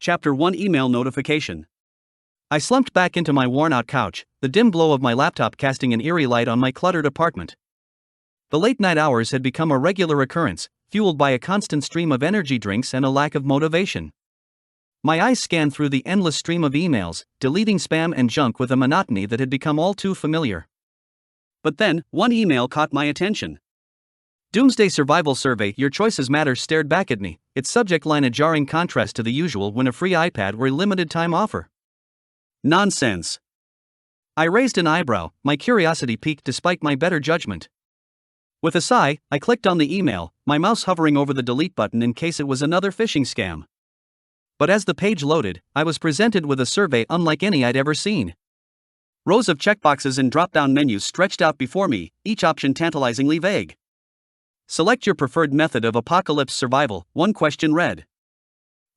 Chapter 1 Email Notification. I slumped back into my worn-out couch, the dim glow of my laptop casting an eerie light on my cluttered apartment. The late-night hours had become a regular occurrence, fueled by a constant stream of energy drinks and a lack of motivation. My eyes scanned through the endless stream of emails, deleting spam and junk with a monotony that had become all too familiar. But then, one email caught my attention. Doomsday Survival Survey, Your Choices Matter stared back at me, its subject line a jarring contrast to the usual when a free iPad were a limited-time offer. Nonsense. I raised an eyebrow, my curiosity piqued despite my better judgment. With a sigh, I clicked on the email, my mouse hovering over the delete button in case it was another phishing scam. But as the page loaded, I was presented with a survey unlike any I'd ever seen. Rows of checkboxes and drop-down menus stretched out before me, each option tantalizingly vague. Select your preferred method of apocalypse survival, one question read.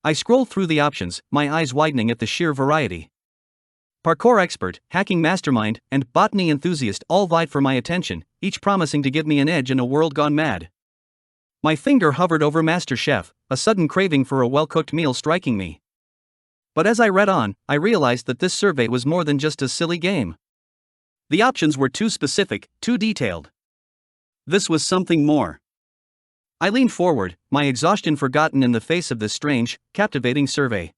I scrolled through the options, my eyes widening at the sheer variety. Parkour expert, hacking mastermind, and botany enthusiast all vied for my attention, each promising to give me an edge in a world gone mad. My finger hovered over Master Chef, a sudden craving for a well-cooked meal striking me. But as I read on, I realized that this survey was more than just a silly game. The options were too specific, too detailed. This was something more. I leaned forward, my exhaustion forgotten in the face of this strange, captivating survey.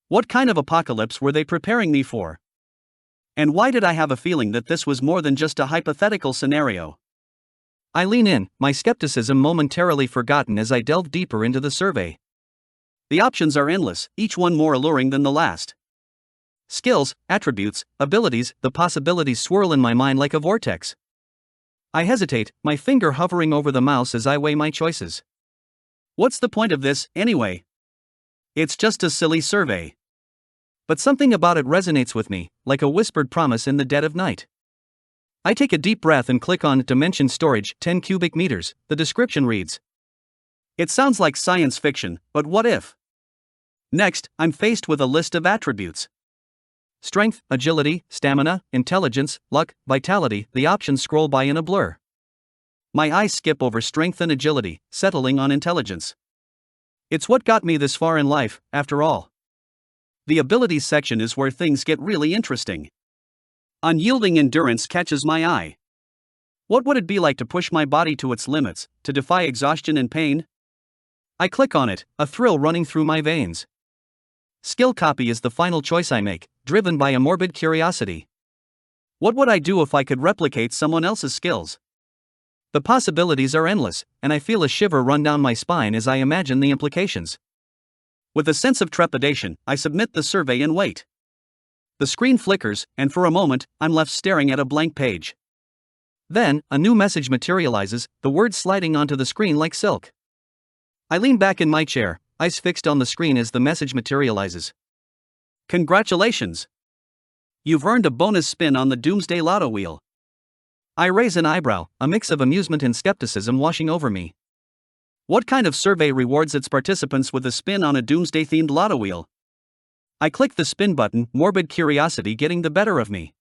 What kind of apocalypse were they preparing me for? And why did I have a feeling that this was more than just a hypothetical scenario? I lean in, my skepticism momentarily forgotten as I delve deeper into the survey. The options are endless, each one more alluring than the last. Skills, attributes, abilities, the possibilities swirl in my mind like a vortex. I hesitate, my finger hovering over the mouse as I weigh my choices. What's the point of this, anyway? It's just a silly survey. But something about it resonates with me, like a whispered promise in the dead of night. I take a deep breath and click on Dimension Storage, 10 cubic meters, the description reads. It sounds like science fiction, but what if? Next, I'm faced with a list of attributes. Strength, agility, stamina, intelligence, luck, vitality, the options scroll by in a blur. My eyes skip over strength and agility, settling on intelligence. It's what got me this far in life, after all. The abilities section is where things get really interesting. Unyielding endurance catches my eye. What would it be like to push my body to its limits, to defy exhaustion and pain? I click on it, a thrill running through my veins. Skill copy is the final choice I make, driven by a morbid curiosity. What would I do if I could replicate someone else's skills? The possibilities are endless, and I feel a shiver run down my spine as I imagine the implications. With a sense of trepidation, I submit the survey and wait. The screen flickers, and for a moment, I'm left staring at a blank page. Then, a new message materializes, the words sliding onto the screen like silk. I lean back in my chair, eyes fixed on the screen as the message materializes. Congratulations! You've earned a bonus spin on the Doomsday Lotto wheel. I raise an eyebrow, a mix of amusement and skepticism washing over me. What kind of survey rewards its participants with a spin on a Doomsday-themed Lotto wheel? I click the spin button, morbid curiosity getting the better of me.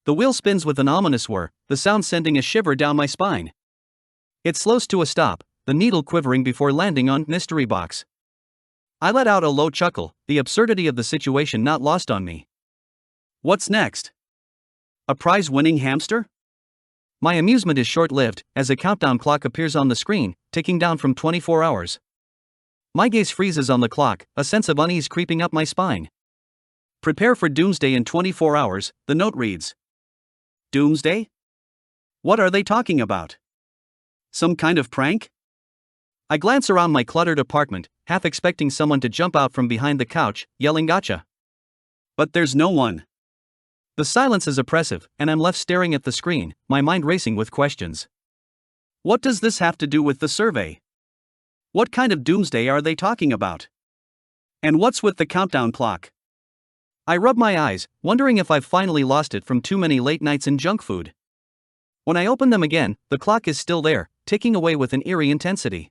The wheel spins with an ominous whir, the sound sending a shiver down my spine. It slows to a stop, the needle quivering before landing on mystery box. I let out a low chuckle, the absurdity of the situation not lost on me. What's next? A prize-winning hamster? My amusement is short-lived, as a countdown clock appears on the screen, ticking down from 24 hours. My gaze freezes on the clock, a sense of unease creeping up my spine. Prepare for Doomsday in 24 hours, the note reads. Doomsday? What are they talking about? Some kind of prank? I glance around my cluttered apartment, half expecting someone to jump out from behind the couch, yelling gotcha. But there's no one. The silence is oppressive, and I'm left staring at the screen, my mind racing with questions. What does this have to do with the survey? What kind of doomsday are they talking about? And what's with the countdown clock? I rub my eyes, wondering if I've finally lost it from too many late nights in junk food. When I open them again, the clock is still there, ticking away with an eerie intensity.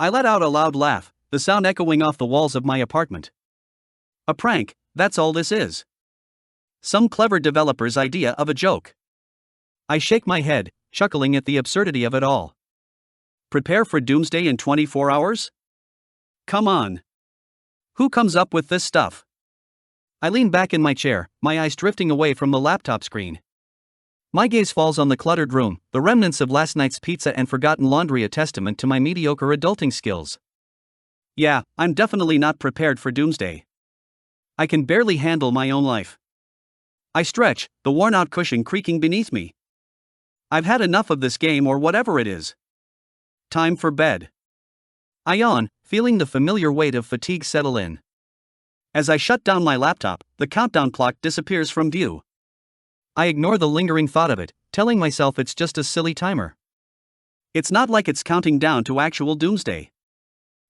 I let out a loud laugh, the sound echoing off the walls of my apartment. A prank, that's all this is. Some clever developer's idea of a joke. I shake my head, chuckling at the absurdity of it all. Prepare for Doomsday in 24 hours? Come on. Who comes up with this stuff? I lean back in my chair, my eyes drifting away from the laptop screen. My gaze falls on the cluttered room, the remnants of last night's pizza and forgotten laundry, a testament to my mediocre adulting skills. Yeah, I'm definitely not prepared for doomsday. I can barely handle my own life. I stretch, the worn-out cushion creaking beneath me. I've had enough of this game or whatever it is. Time for bed. I yawn, feeling the familiar weight of fatigue settle in. As I shut down my laptop, the countdown clock disappears from view. I ignore the lingering thought of it, telling myself it's just a silly timer. It's not like it's counting down to actual doomsday.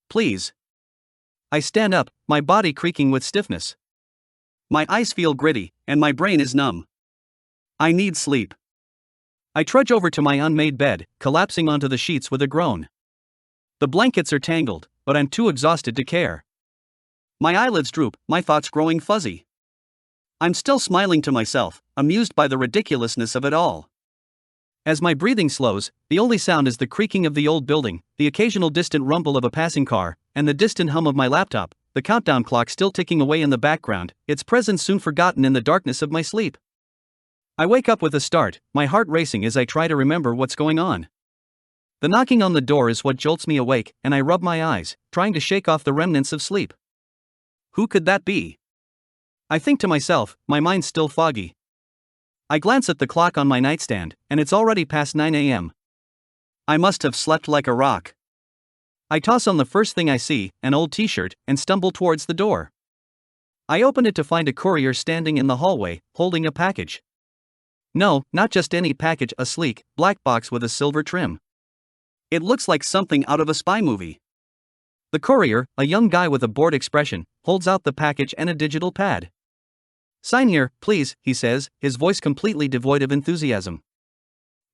Please. I stand up, my body creaking with stiffness. My eyes feel gritty, and my brain is numb. I need sleep. I trudge over to my unmade bed, collapsing onto the sheets with a groan. The blankets are tangled, but I'm too exhausted to care. My eyelids droop, my thoughts growing fuzzy. I'm still smiling to myself, amused by the ridiculousness of it all. As my breathing slows, the only sound is the creaking of the old building, the occasional distant rumble of a passing car, and the distant hum of my laptop, the countdown clock still ticking away in the background, its presence soon forgotten in the darkness of my sleep. I wake up with a start, my heart racing as I try to remember what's going on. The knocking on the door is what jolts me awake, and I rub my eyes, trying to shake off the remnants of sleep. Who could that be? I think to myself, my mind still foggy. I glance at the clock on my nightstand, and it's already past 9 a.m. I must have slept like a rock. I toss on the first thing I see, an old t-shirt, and stumble towards the door. I open it to find a courier standing in the hallway, holding a package. No, not just any package, a sleek, black box with a silver trim. It looks like something out of a spy movie. The courier, a young guy with a bored expression, holds out the package and a digital pad. "Sign here, please," he says, his voice completely devoid of enthusiasm.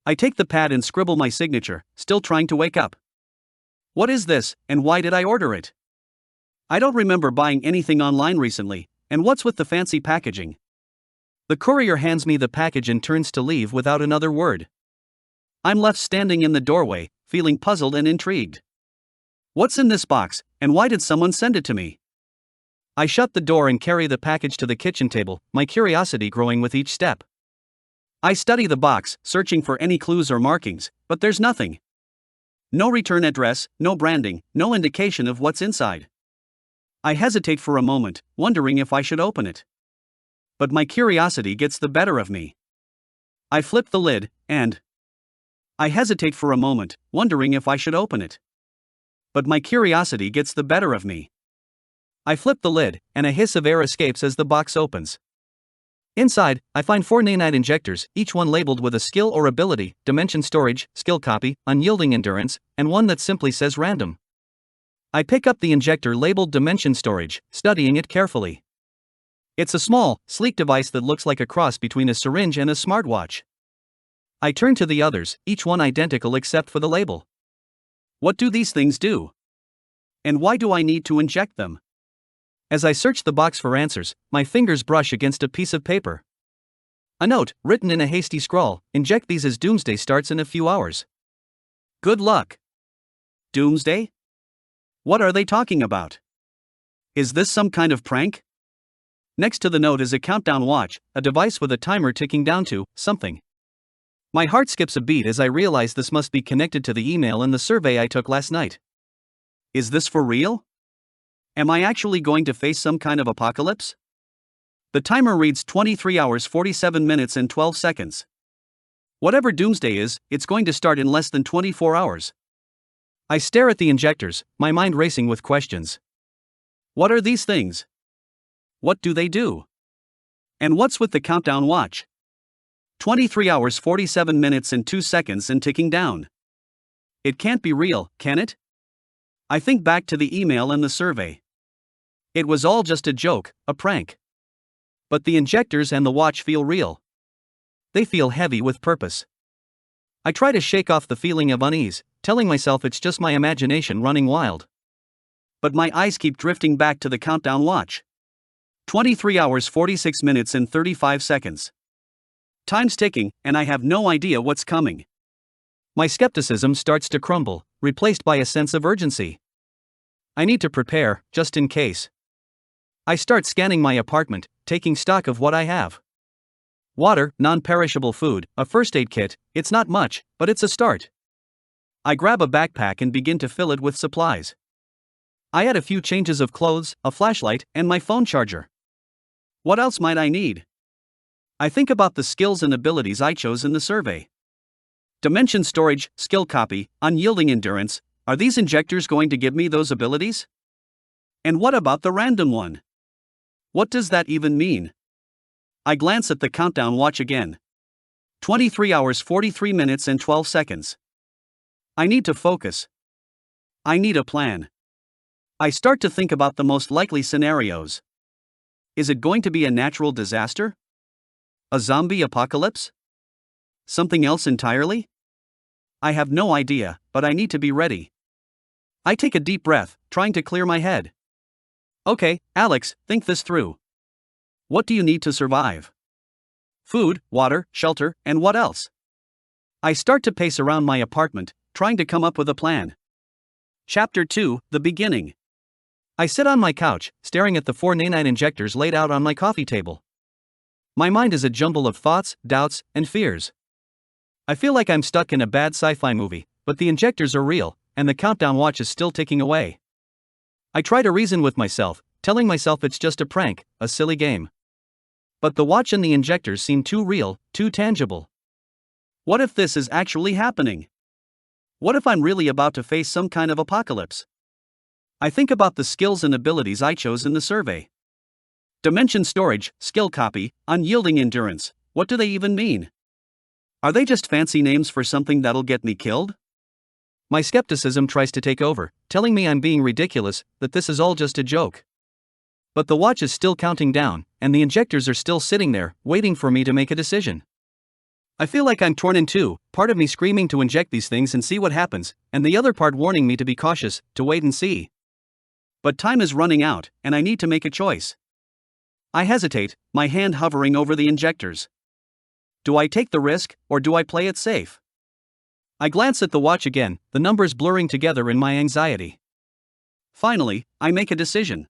I take the pad and scribble my signature, still trying to wake up. What is this, and why did I order it? I don't remember buying anything online recently, and what's with the fancy packaging? The courier hands me the package and turns to leave without another word. I'm left standing in the doorway, feeling puzzled and intrigued. What's in this box, and why did someone send it to me? I shut the door and carry the package to the kitchen table, my curiosity growing with each step. I study the box, searching for any clues or markings, but there's nothing. No return address, no branding, no indication of what's inside. I hesitate for a moment, wondering if I should open it. But my curiosity gets the better of me. I flip the lid, and I hesitate for a moment, wondering if I should open it. But my curiosity gets the better of me. I flip the lid, and a hiss of air escapes as the box opens. Inside, I find 4 nanite injectors, each one labeled with a skill or ability, dimension storage, skill copy, unyielding endurance, and one that simply says random. I pick up the injector labeled dimension storage, studying it carefully. It's a small, sleek device that looks like a cross between a syringe and a smartwatch. I turn to the others, each one identical except for the label. What do these things do? And why do I need to inject them? As I search the box for answers, my fingers brush against a piece of paper. A note, written in a hasty scrawl: "Inject these as doomsday starts in a few hours." Good luck. Doomsday? What are they talking about? Is this some kind of prank? Next to the note is a countdown watch, a device with a timer ticking down to something. My heart skips a beat as I realize this must be connected to the email and the survey I took last night. Is this for real? Am I actually going to face some kind of apocalypse? The timer reads 23 hours 47 minutes and 12 seconds. Whatever doomsday is, it's going to start in less than 24 hours. I stare at the injectors, my mind racing with questions. What are these things? What do they do? And what's with the countdown watch? 23 hours 47 minutes and 2 seconds and ticking down. It can't be real, can it? I think back to the email and the survey. It was all just a joke, a prank. But the injectors and the watch feel real. They feel heavy with purpose. I try to shake off the feeling of unease, telling myself it's just my imagination running wild. But my eyes keep drifting back to the countdown watch. 23 hours 46 minutes and 35 seconds. Time's ticking, and I have no idea what's coming. My skepticism starts to crumble, replaced by a sense of urgency. I need to prepare, just in case. I start scanning my apartment, taking stock of what I have. Water, non-perishable food, a first aid kit, it's not much, but it's a start. I grab a backpack and begin to fill it with supplies. I add a few changes of clothes, a flashlight, and my phone charger. What else might I need? I think about the skills and abilities I chose in the survey. Dimension storage, skill copy, unyielding endurance, are these injectors going to give me those abilities? And what about the random one? What does that even mean? I glance at the countdown watch again. 23 hours 43 minutes and 12 seconds. I need to focus. I need a plan. I start to think about the most likely scenarios. Is it going to be a natural disaster? A zombie apocalypse? Something else entirely? I have no idea, but I need to be ready. I take a deep breath, trying to clear my head. Okay, Alex, think this through. What do you need to survive? Food, water, shelter, and what else? I start to pace around my apartment, trying to come up with a plan. Chapter 2, The Beginning. I sit on my couch, staring at the 4 nanite injectors laid out on my coffee table. My mind is a jumble of thoughts, doubts, and fears. I feel like I'm stuck in a bad sci-fi movie, but the injectors are real, and the countdown watch is still ticking away. I try to reason with myself, telling myself it's just a prank, a silly game. But the watch and the injectors seem too real, too tangible. What if this is actually happening? What if I'm really about to face some kind of apocalypse? I think about the skills and abilities I chose in the survey. Dimension storage, skill copy, unyielding endurance, what do they even mean? Are they just fancy names for something that'll get me killed? My skepticism tries to take over, telling me I'm being ridiculous, that this is all just a joke. But the watch is still counting down, and the injectors are still sitting there, waiting for me to make a decision. I feel like I'm torn in two, part of me screaming to inject these things and see what happens, and the other part warning me to be cautious, to wait and see. But time is running out, and I need to make a choice. I hesitate, my hand hovering over the injectors. Do I take the risk, or do I play it safe? I glance at the watch again, the numbers blurring together in my anxiety. Finally, I make a decision.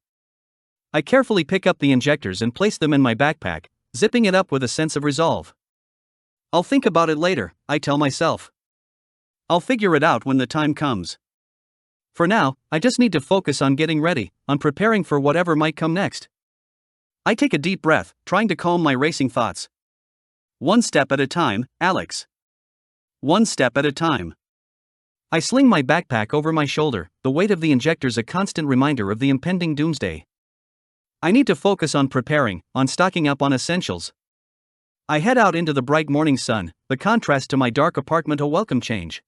I carefully pick up the injectors and place them in my backpack, zipping it up with a sense of resolve. I'll think about it later, I tell myself. I'll figure it out when the time comes. For now, I just need to focus on getting ready, on preparing for whatever might come next. I take a deep breath, trying to calm my racing thoughts. One step at a time, Alex. One step at a time. I sling my backpack over my shoulder, the weight of the injectors a constant reminder of the impending doomsday. I need to focus on preparing, on stocking up on essentials. I head out into the bright morning sun, the contrast to my dark apartment a welcome change.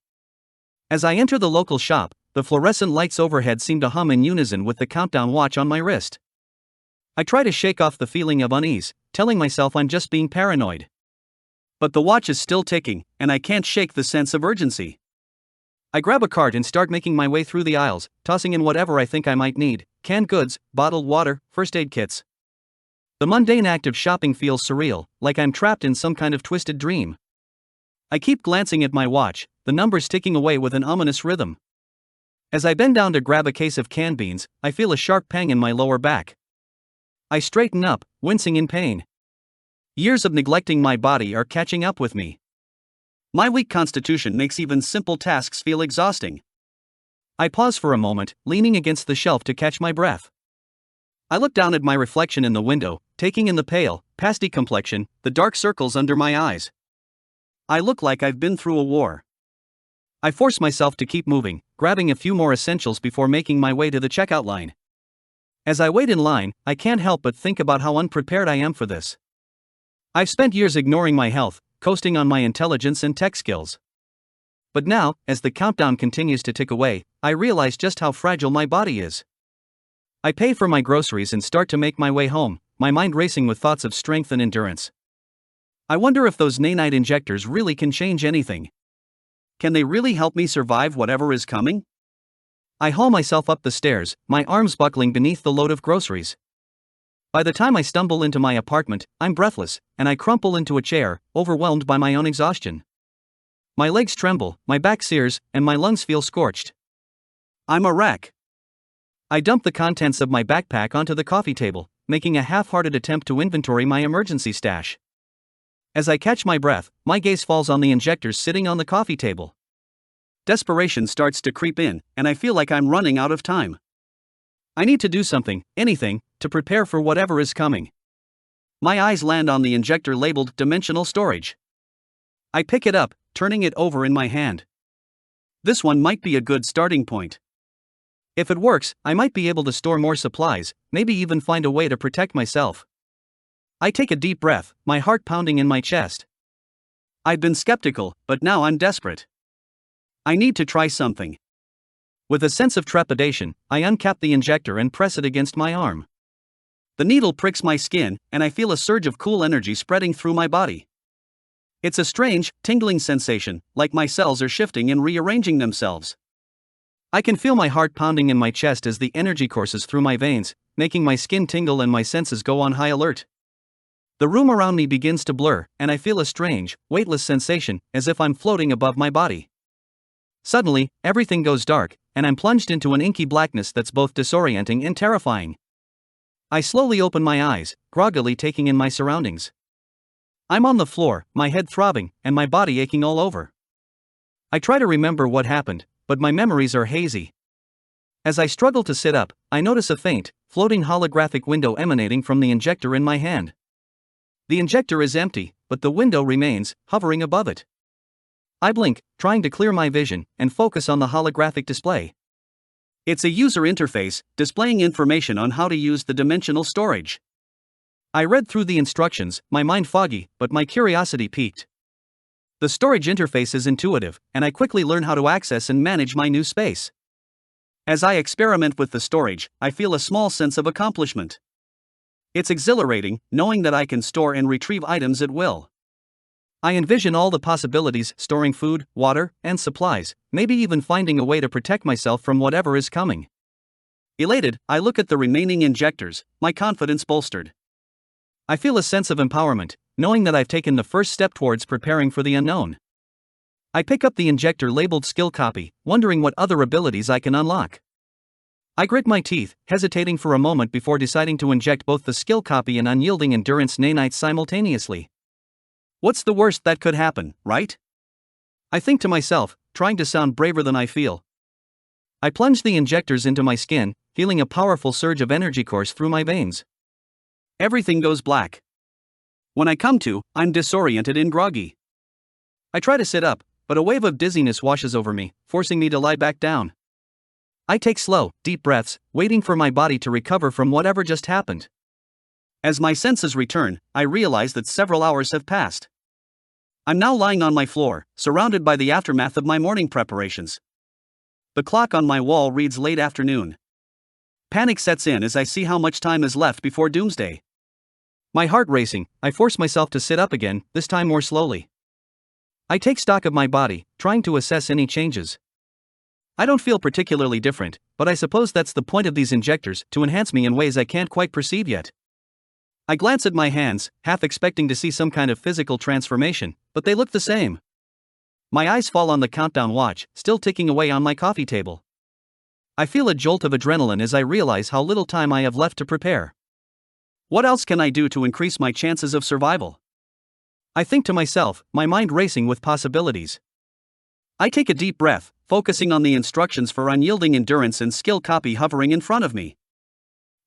As I enter the local shop, the fluorescent lights overhead seem to hum in unison with the countdown watch on my wrist. I try to shake off the feeling of unease, telling myself I'm just being paranoid. But the watch is still ticking, and I can't shake the sense of urgency. I grab a cart and start making my way through the aisles, tossing in whatever I think I might need: canned goods, bottled water, first aid kits. The mundane act of shopping feels surreal, like I'm trapped in some kind of twisted dream. I keep glancing at my watch, the numbers ticking away with an ominous rhythm. As I bend down to grab a case of canned beans, I feel a sharp pang in my lower back. I straighten up, wincing in pain. Years of neglecting my body are catching up with me. My weak constitution makes even simple tasks feel exhausting. I pause for a moment, leaning against the shelf to catch my breath. I look down at my reflection in the window, taking in the pale, pasty complexion, the dark circles under my eyes. I look like I've been through a war. I force myself to keep moving, grabbing a few more essentials before making my way to the checkout line. As I wait in line, I can't help but think about how unprepared I am for this. I've spent years ignoring my health, coasting on my intelligence and tech skills. But now, as the countdown continues to tick away, I realize just how fragile my body is. I pay for my groceries and start to make my way home, my mind racing with thoughts of strength and endurance. I wonder if those nanite injectors really can change anything. Can they really help me survive whatever is coming? I haul myself up the stairs, my arms buckling beneath the load of groceries. By the time I stumble into my apartment, I'm breathless, and I crumple into a chair, overwhelmed by my own exhaustion. My legs tremble, my back sears, and my lungs feel scorched. I'm a wreck. I dump the contents of my backpack onto the coffee table, making a half-hearted attempt to inventory my emergency stash. As I catch my breath, my gaze falls on the injectors sitting on the coffee table. Desperation starts to creep in, and I feel like I'm running out of time. I need to do something, anything, to prepare for whatever is coming. My eyes land on the injector labeled dimensional storage. I pick it up, turning it over in my hand. This one might be a good starting point. If it works, I might be able to store more supplies, maybe even find a way to protect myself. I take a deep breath, my heart pounding in my chest. I'd been skeptical, but now I'm desperate. I need to try something. With a sense of trepidation, I uncap the injector and press it against my arm. The needle pricks my skin, and I feel a surge of cool energy spreading through my body. It's a strange, tingling sensation, like my cells are shifting and rearranging themselves. I can feel my heart pounding in my chest as the energy courses through my veins, making my skin tingle and my senses go on high alert. The room around me begins to blur, and I feel a strange, weightless sensation, as if I'm floating above my body. Suddenly, everything goes dark, and I'm plunged into an inky blackness that's both disorienting and terrifying. I slowly open my eyes, groggily taking in my surroundings. I'm on the floor, my head throbbing, and my body aching all over. I try to remember what happened, but my memories are hazy. As I struggle to sit up, I notice a faint, floating holographic window emanating from the injector in my hand. The injector is empty, but the window remains, hovering above it. I blink, trying to clear my vision, and focus on the holographic display. It's a user interface, displaying information on how to use the dimensional storage. I read through the instructions, my mind foggy, but my curiosity piqued. The storage interface is intuitive, and I quickly learn how to access and manage my new space. As I experiment with the storage, I feel a small sense of accomplishment. It's exhilarating, knowing that I can store and retrieve items at will. I envision all the possibilities, storing food, water, and supplies, maybe even finding a way to protect myself from whatever is coming. Elated, I look at the remaining injectors, my confidence bolstered. I feel a sense of empowerment, knowing that I've taken the first step towards preparing for the unknown. I pick up the injector labeled skill copy, wondering what other abilities I can unlock. I grit my teeth, hesitating for a moment before deciding to inject both the skill copy and unyielding endurance nanites simultaneously. What's the worst that could happen, right? I think to myself, trying to sound braver than I feel. I plunge the injectors into my skin, feeling a powerful surge of energy course through my veins. Everything goes black. When I come to, I'm disoriented and groggy. I try to sit up, but a wave of dizziness washes over me, forcing me to lie back down. I take slow, deep breaths, waiting for my body to recover from whatever just happened. As my senses return, I realize that several hours have passed. I'm now lying on my floor, surrounded by the aftermath of my morning preparations. The clock on my wall reads late afternoon. Panic sets in as I see how much time is left before doomsday. My heart racing, I force myself to sit up again, this time more slowly. I take stock of my body, trying to assess any changes. I don't feel particularly different, but I suppose that's the point of these injectors, to enhance me in ways I can't quite perceive yet. I glance at my hands, half expecting to see some kind of physical transformation, but they look the same. My eyes fall on the countdown watch, still ticking away on my coffee table. I feel a jolt of adrenaline as I realize how little time I have left to prepare. What else can I do to increase my chances of survival? I think to myself, my mind racing with possibilities. I take a deep breath, focusing on the instructions for unyielding endurance and skill copy hovering in front of me.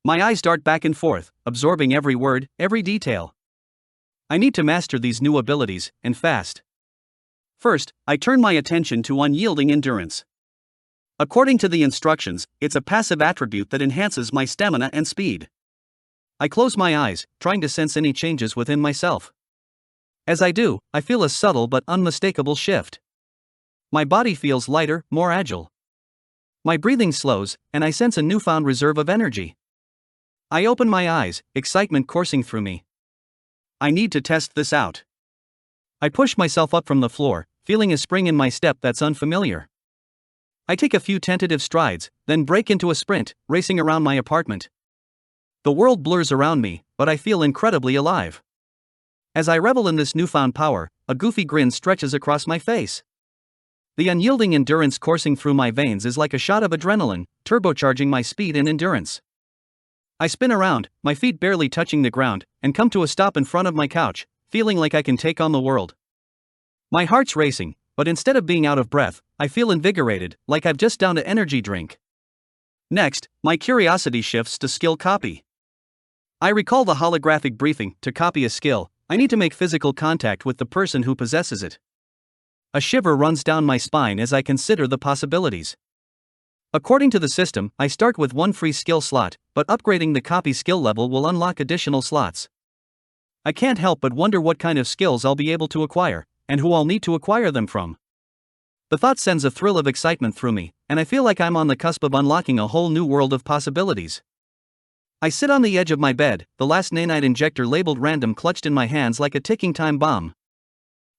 My eyes dart back and forth, absorbing every word, every detail. I need to master these new abilities, and fast. First, I turn my attention to unyielding endurance. According to the instructions, it's a passive attribute that enhances my stamina and speed. I close my eyes, trying to sense any changes within myself. As I do, I feel a subtle but unmistakable shift. My body feels lighter, more agile. My breathing slows, and I sense a newfound reserve of energy. I open my eyes, excitement coursing through me. I need to test this out. I push myself up from the floor, feeling a spring in my step that's unfamiliar. I take a few tentative strides, then break into a sprint, racing around my apartment. The world blurs around me, but I feel incredibly alive. As I revel in this newfound power, a goofy grin stretches across my face. The unyielding endurance coursing through my veins is like a shot of adrenaline, turbocharging my speed and endurance. I spin around, my feet barely touching the ground, and come to a stop in front of my couch, feeling like I can take on the world. My heart's racing, but instead of being out of breath, I feel invigorated, like I've just downed an energy drink. Next, my curiosity shifts to skill copy. I recall the holographic briefing: to copy a skill, I need to make physical contact with the person who possesses it. A shiver runs down my spine as I consider the possibilities. According to the system, I start with one free skill slot, but upgrading the copy skill level will unlock additional slots. I can't help but wonder what kind of skills I'll be able to acquire, and who I'll need to acquire them from. The thought sends a thrill of excitement through me, and I feel like I'm on the cusp of unlocking a whole new world of possibilities. I sit on the edge of my bed, the last nanite injector labeled random clutched in my hands like a ticking time bomb.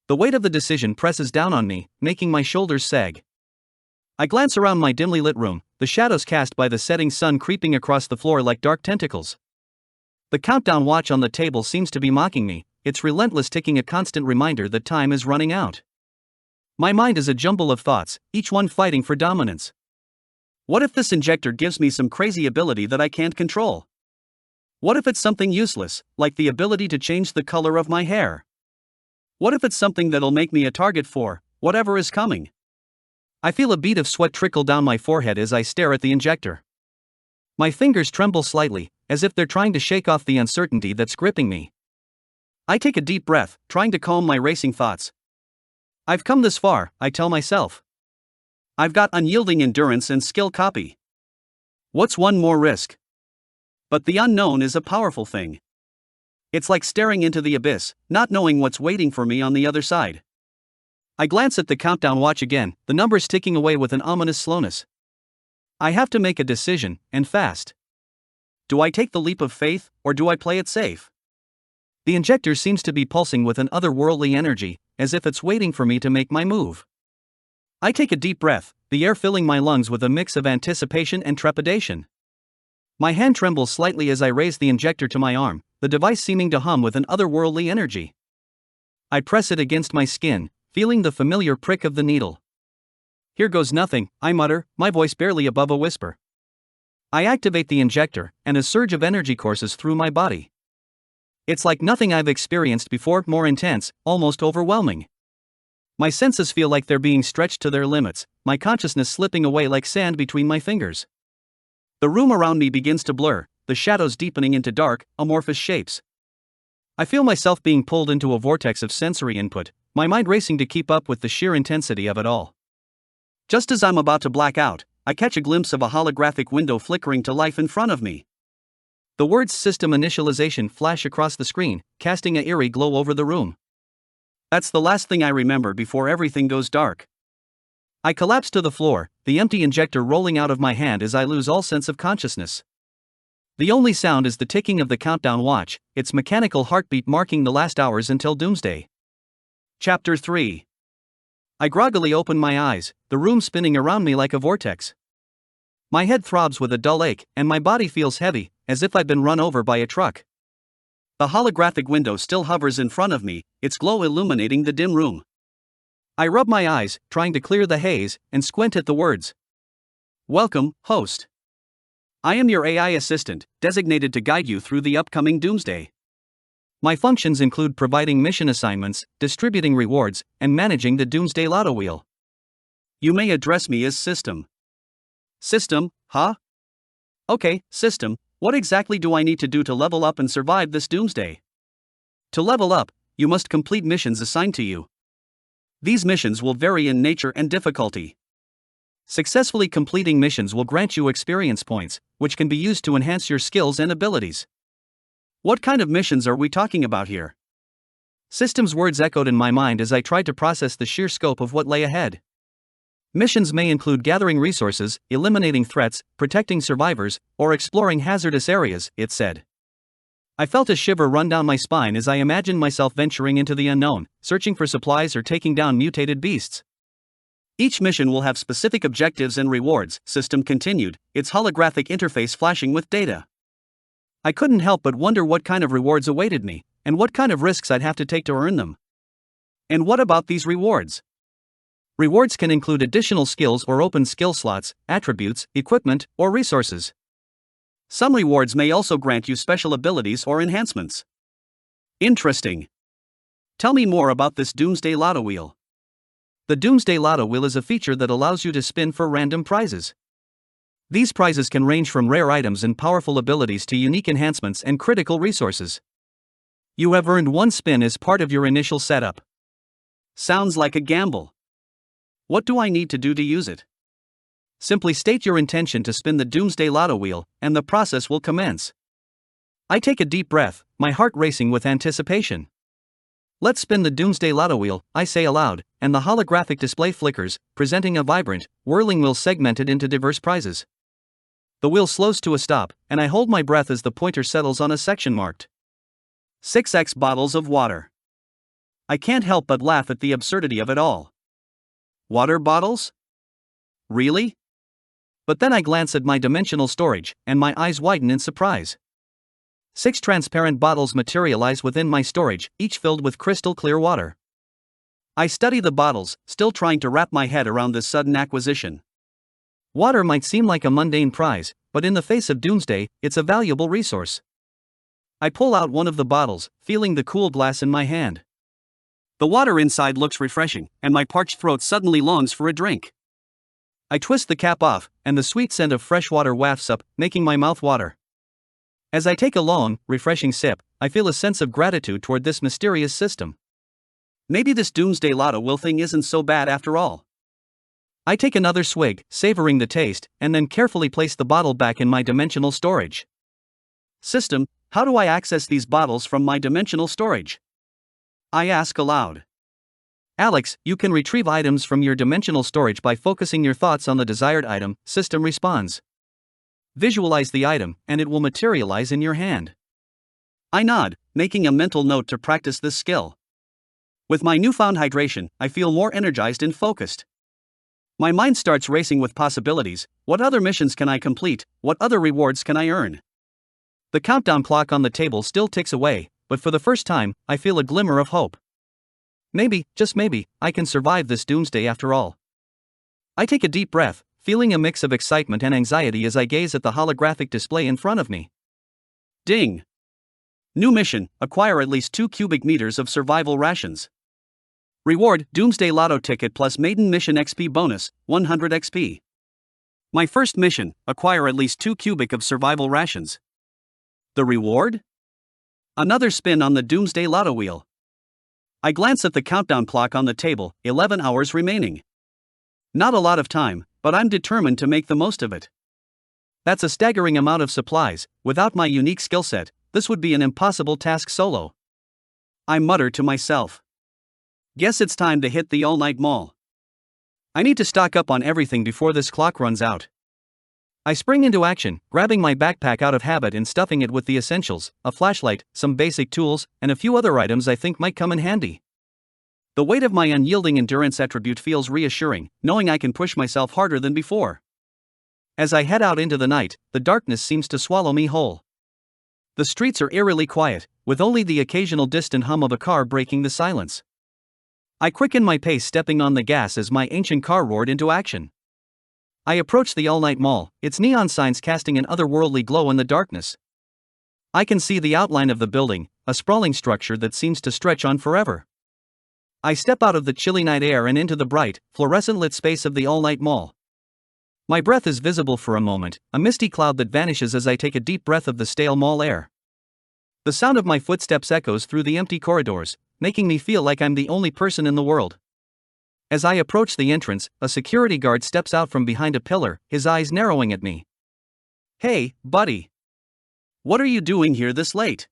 The weight of the decision presses down on me, making my shoulders sag. I glance around my dimly lit room, the shadows cast by the setting sun creeping across the floor like dark tentacles. The countdown watch on the table seems to be mocking me, its relentless ticking a constant reminder that time is running out. My mind is a jumble of thoughts, each one fighting for dominance. What if this injector gives me some crazy ability that I can't control? What if it's something useless, like the ability to change the color of my hair? What if it's something that'll make me a target for whatever is coming? I feel a bead of sweat trickle down my forehead as I stare at the injector. My fingers tremble slightly, as if they're trying to shake off the uncertainty that's gripping me. I take a deep breath, trying to calm my racing thoughts. I've come this far, I tell myself. I've got unyielding endurance and skill copy. What's one more risk? But the unknown is a powerful thing. It's like staring into the abyss, not knowing what's waiting for me on the other side. I glance at the countdown watch again, the numbers ticking away with an ominous slowness. I have to make a decision, and fast. Do I take the leap of faith, or do I play it safe? The injector seems to be pulsing with an otherworldly energy, as if it's waiting for me to make my move. I take a deep breath, the air filling my lungs with a mix of anticipation and trepidation. My hand trembles slightly as I raise the injector to my arm, the device seeming to hum with an otherworldly energy. I press it against my skin, feeling the familiar prick of the needle. Here goes nothing, I mutter, my voice barely above a whisper. I activate the injector, and a surge of energy courses through my body. It's like nothing I've experienced before, more intense, almost overwhelming. My senses feel like they're being stretched to their limits, my consciousness slipping away like sand between my fingers. The room around me begins to blur, the shadows deepening into dark, amorphous shapes. I feel myself being pulled into a vortex of sensory input, my mind racing to keep up with the sheer intensity of it all. Just as I'm about to black out, I catch a glimpse of a holographic window flickering to life in front of me. The words "system initialization" flash across the screen, casting an eerie glow over the room. That's the last thing I remember before everything goes dark. I collapse to the floor, the empty injector rolling out of my hand as I lose all sense of consciousness. The only sound is the ticking of the countdown watch, its mechanical heartbeat marking the last hours until doomsday. Chapter 3. I groggily open my eyes, the room spinning around me like a vortex. My head throbs with a dull ache, and my body feels heavy, as if I'd been run over by a truck. The holographic window still hovers in front of me, its glow illuminating the dim room. I rub my eyes, trying to clear the haze, and squint at the words. Welcome, host. I am your AI assistant, designated to guide you through the upcoming doomsday. My functions include providing mission assignments, distributing rewards, and managing the Doomsday Lotto Wheel. You may address me as System. System, huh? Okay, System, what exactly do I need to do to level up and survive this doomsday? To level up, you must complete missions assigned to you. These missions will vary in nature and difficulty. Successfully completing missions will grant you experience points, which can be used to enhance your skills and abilities. What kind of missions are we talking about here? System's words echoed in my mind as I tried to process the sheer scope of what lay ahead. Missions may include gathering resources, eliminating threats, protecting survivors, or exploring hazardous areas, it said. I felt a shiver run down my spine as I imagined myself venturing into the unknown, searching for supplies or taking down mutated beasts. Each mission will have specific objectives and rewards, System continued, its holographic interface flashing with data. I couldn't help but wonder what kind of rewards awaited me, and what kind of risks I'd have to take to earn them. And what about these rewards? Rewards can include additional skills or open skill slots, attributes, equipment, or resources. Some rewards may also grant you special abilities or enhancements. Interesting. Tell me more about this Doomsday Lotto Wheel. The Doomsday Lotto Wheel is a feature that allows you to spin for random prizes. These prizes can range from rare items and powerful abilities to unique enhancements and critical resources. You have earned one spin as part of your initial setup. Sounds like a gamble. What do I need to do to use it? Simply state your intention to spin the Doomsday Lotto Wheel, and the process will commence. I take a deep breath, my heart racing with anticipation. Let's spin the Doomsday Lotto Wheel, I say aloud, and the holographic display flickers, presenting a vibrant, whirling wheel segmented into diverse prizes. The wheel slows to a stop, and I hold my breath as the pointer settles on a section marked 6x bottles of water. I can't help but laugh at the absurdity of it all. Water bottles? Really? But then I glance at my dimensional storage, and my eyes widen in surprise. 6 transparent bottles materialize within my storage, each filled with crystal clear water. I study the bottles, still trying to wrap my head around this sudden acquisition. Water might seem like a mundane prize, but in the face of Doomsday, it's a valuable resource. I pull out one of the bottles, feeling the cool glass in my hand. The water inside looks refreshing, and my parched throat suddenly longs for a drink. I twist the cap off, and the sweet scent of fresh water wafts up, making my mouth water. As I take a long, refreshing sip, I feel a sense of gratitude toward this mysterious system. Maybe this Doomsday Lotto Wheel thing isn't so bad after all. I take another swig, savoring the taste, and then carefully place the bottle back in my dimensional storage. System, how do I access these bottles from my dimensional storage? I ask aloud. Alex, you can retrieve items from your dimensional storage by focusing your thoughts on the desired item, system responds. Visualize the item, and it will materialize in your hand. I nod, making a mental note to practice this skill. With my newfound hydration, I feel more energized and focused. My mind starts racing with possibilities. What other missions can I complete? What other rewards can I earn? The countdown clock on the table still ticks away, but for the first time, I feel a glimmer of hope. Maybe, just maybe, I can survive this doomsday after all. I take a deep breath, feeling a mix of excitement and anxiety as I gaze at the holographic display in front of me. Ding! New mission, acquire at least 2 cubic meters of survival rations. Reward, Doomsday Lotto ticket plus maiden mission XP bonus, 100 XP. My first mission, acquire at least 2 cubic of survival rations. The reward? Another spin on the Doomsday Lotto wheel. I glance at the countdown clock on the table, 11 hours remaining. Not a lot of time, but I'm determined to make the most of it. That's a staggering amount of supplies. Without my unique skill set, this would be an impossible task solo. I mutter to myself. Guess it's time to hit the all-night mall. I need to stock up on everything before this clock runs out. I spring into action, grabbing my backpack out of habit and stuffing it with the essentials, a flashlight, some basic tools, and a few other items I think might come in handy. The weight of my unyielding endurance attribute feels reassuring, knowing I can push myself harder than before. As I head out into the night, the darkness seems to swallow me whole. The streets are eerily quiet, with only the occasional distant hum of a car breaking the silence. I quicken my pace, stepping on the gas as my ancient car roared into action. I approach the all-night mall, its neon signs casting an otherworldly glow in the darkness. I can see the outline of the building, a sprawling structure that seems to stretch on forever. I step out of the chilly night air and into the bright, fluorescent-lit space of the all-night mall. My breath is visible for a moment, a misty cloud that vanishes as I take a deep breath of the stale mall air. The sound of my footsteps echoes through the empty corridors, making me feel like I'm the only person in the world. As I approach the entrance, a security guard steps out from behind a pillar, his eyes narrowing at me. Hey, buddy. What are you doing here this late?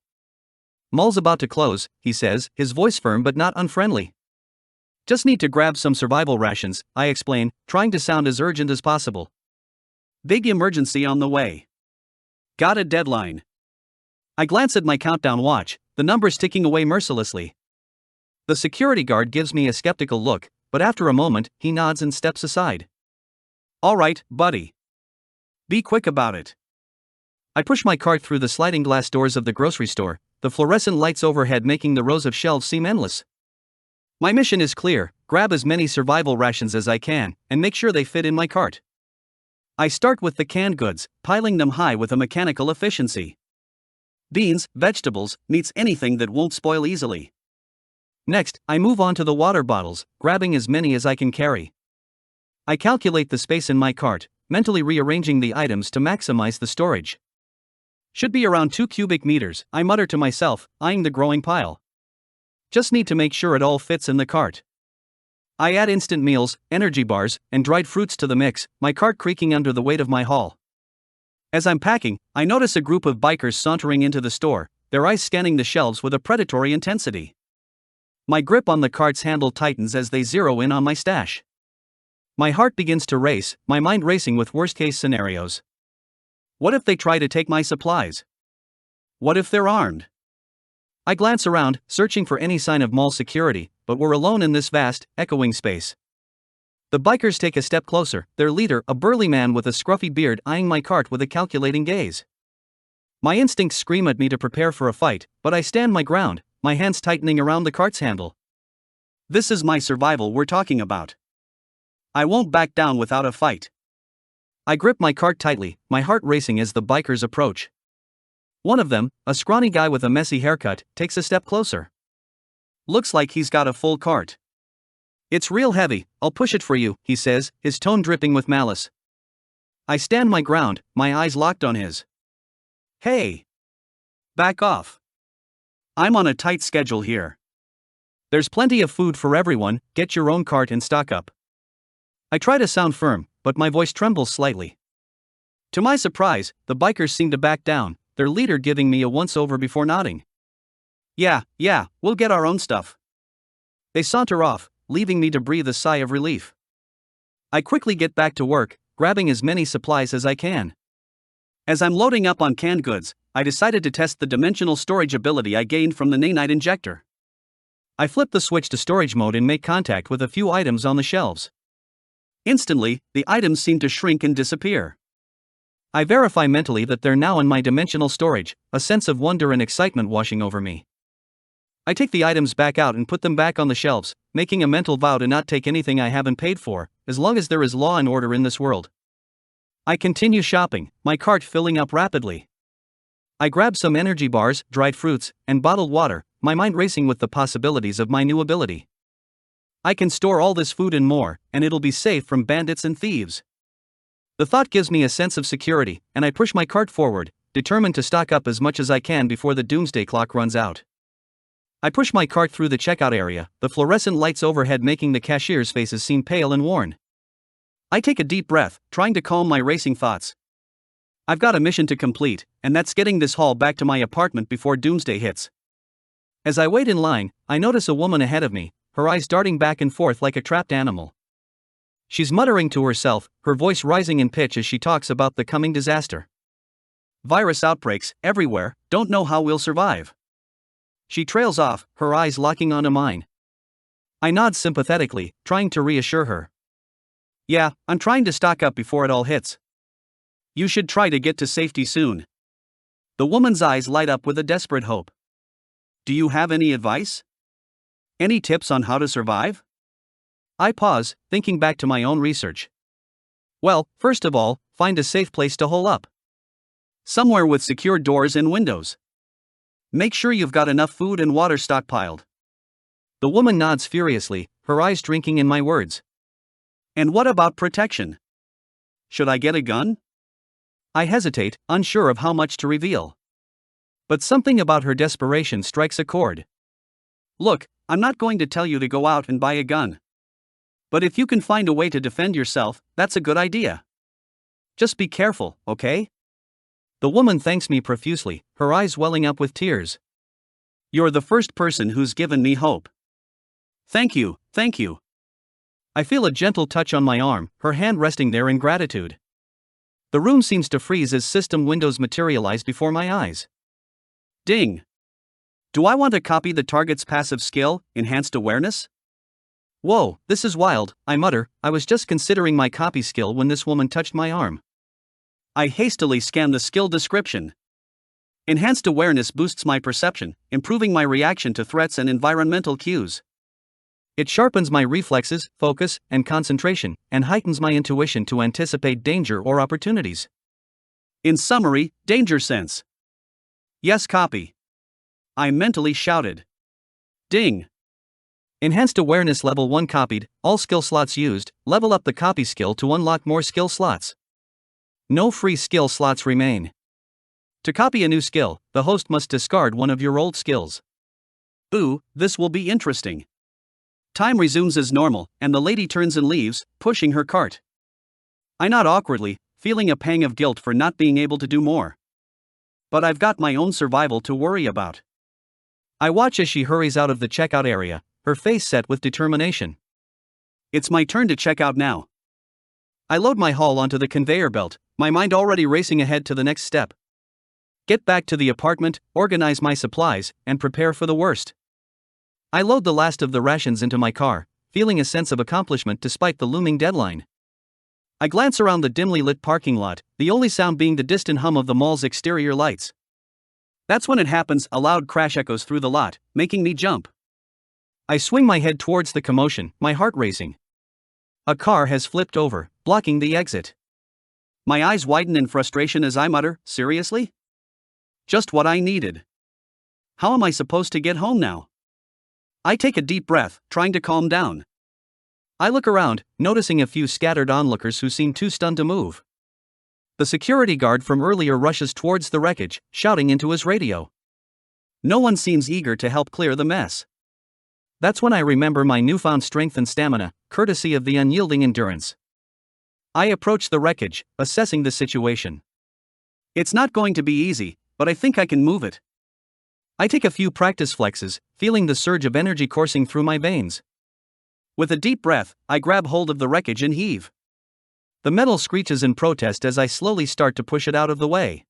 Mall's about to close, he says, his voice firm but not unfriendly. Just need to grab some survival rations, I explain, trying to sound as urgent as possible. Big emergency on the way. Got a deadline. I glance at my countdown watch, the numbers ticking away mercilessly. The security guard gives me a skeptical look, but after a moment, he nods and steps aside. All right, buddy. Be quick about it. I push my cart through the sliding glass doors of the grocery store, the fluorescent lights overhead making the rows of shelves seem endless. My mission is clear: grab as many survival rations as I can, and make sure they fit in my cart. I start with the canned goods, piling them high with a mechanical efficiency. Beans, vegetables, meats, anything that won't spoil easily. Next, I move on to the water bottles, grabbing as many as I can carry. I calculate the space in my cart, mentally rearranging the items to maximize the storage. Should be around 2 cubic meters, I mutter to myself, eyeing the growing pile. Just need to make sure it all fits in the cart. I add instant meals, energy bars, and dried fruits to the mix, my cart creaking under the weight of my haul. As I'm packing, I notice a group of bikers sauntering into the store, their eyes scanning the shelves with a predatory intensity. My grip on the cart's handle tightens as they zero in on my stash. My heart begins to race, my mind racing with worst-case scenarios. What if they try to take my supplies? What if they're armed? I glance around, searching for any sign of mall security, but we're alone in this vast, echoing space. The bikers take a step closer, their leader, a burly man with a scruffy beard, eyeing my cart with a calculating gaze. My instincts scream at me to prepare for a fight, but I stand my ground, my hands tightening around the cart's handle. This is my survival we're talking about. I won't back down without a fight. I grip my cart tightly, my heart racing as the bikers approach. One of them, a scrawny guy with a messy haircut, takes a step closer. Looks like he's got a full cart. It's real heavy, I'll push it for you, he says, his tone dripping with malice. I stand my ground, my eyes locked on his. Hey! Back off. I'm on a tight schedule here. There's plenty of food for everyone, get your own cart and stock up. I try to sound firm, but my voice trembles slightly. To my surprise, the bikers seem to back down, their leader giving me a once-over before nodding. Yeah, we'll get our own stuff. They saunter off, leaving me to breathe a sigh of relief. I quickly get back to work, grabbing as many supplies as I can. As I'm loading up on canned goods, I decided to test the dimensional storage ability I gained from the nanite injector. I flip the switch to storage mode and make contact with a few items on the shelves. Instantly, the items seem to shrink and disappear. I verify mentally that they're now in my dimensional storage, a sense of wonder and excitement washing over me. I take the items back out and put them back on the shelves, making a mental vow to not take anything I haven't paid for, as long as there is law and order in this world. I continue shopping, my cart filling up rapidly. I grab some energy bars, dried fruits, and bottled water, my mind racing with the possibilities of my new ability. I can store all this food and more, and it'll be safe from bandits and thieves. The thought gives me a sense of security, and I push my cart forward, determined to stock up as much as I can before the doomsday clock runs out. I push my cart through the checkout area, the fluorescent lights overhead making the cashier's faces seem pale and worn. I take a deep breath, trying to calm my racing thoughts. I've got a mission to complete, and that's getting this haul back to my apartment before doomsday hits. As I wait in line, I notice a woman ahead of me, her eyes darting back and forth like a trapped animal. She's muttering to herself, her voice rising in pitch as she talks about the coming disaster. Virus outbreaks, everywhere, don't know how we'll survive. She trails off, her eyes locking onto mine. I nod sympathetically, trying to reassure her. Yeah, I'm trying to stock up before it all hits. You should try to get to safety soon. The woman's eyes light up with a desperate hope. Do you have any advice? Any tips on how to survive? I pause, thinking back to my own research. Well, first of all, find a safe place to hole up. Somewhere with secure doors and windows. Make sure you've got enough food and water stockpiled. The woman nods furiously, her eyes drinking in my words. And what about protection? Should I get a gun? I hesitate, unsure of how much to reveal. But something about her desperation strikes a chord. Look, I'm not going to tell you to go out and buy a gun. But if you can find a way to defend yourself, that's a good idea. Just be careful, okay? The woman thanks me profusely, her eyes welling up with tears. You're the first person who's given me hope. Thank you, thank you. I feel a gentle touch on my arm, her hand resting there in gratitude. The room seems to freeze as system windows materialize before my eyes. Ding! Do I want to copy the target's passive skill, enhanced awareness? Whoa, this is wild, I mutter. I was just considering my copy skill when this woman touched my arm. I hastily scan the skill description. Enhanced awareness boosts my perception, improving my reaction to threats and environmental cues. It sharpens my reflexes, focus, and concentration, and heightens my intuition to anticipate danger or opportunities. In summary, danger sense. Yes, copy. I mentally shouted. Ding. Enhanced awareness level 1 copied, all skill slots used, level up the copy skill to unlock more skill slots. No free skill slots remain. To copy a new skill, the host must discard one of your old skills. Ooh, this will be interesting. Time resumes as normal, and the lady turns and leaves, pushing her cart. I nod awkwardly, feeling a pang of guilt for not being able to do more. But I've got my own survival to worry about. I watch as she hurries out of the checkout area, her face set with determination. It's my turn to check out now. I load my haul onto the conveyor belt, my mind already racing ahead to the next step. Get back to the apartment, organize my supplies, and prepare for the worst. I load the last of the rations into my car, feeling a sense of accomplishment despite the looming deadline. I glance around the dimly lit parking lot, the only sound being the distant hum of the mall's exterior lights. That's when it happens, a loud crash echoes through the lot, making me jump. I swing my head towards the commotion, my heart racing. A car has flipped over, blocking the exit. My eyes widen in frustration as I mutter, seriously? Just what I needed. How am I supposed to get home now? I take a deep breath, trying to calm down. I look around, noticing a few scattered onlookers who seem too stunned to move. The security guard from earlier rushes towards the wreckage, shouting into his radio. No one seems eager to help clear the mess. That's when I remember my newfound strength and stamina, courtesy of the unyielding endurance. I approach the wreckage, assessing the situation. It's not going to be easy, but I think I can move it. I take a few practice flexes, feeling the surge of energy coursing through my veins. With a deep breath, I grab hold of the wreckage and heave. The metal screeches in protest as I slowly start to push it out of the way.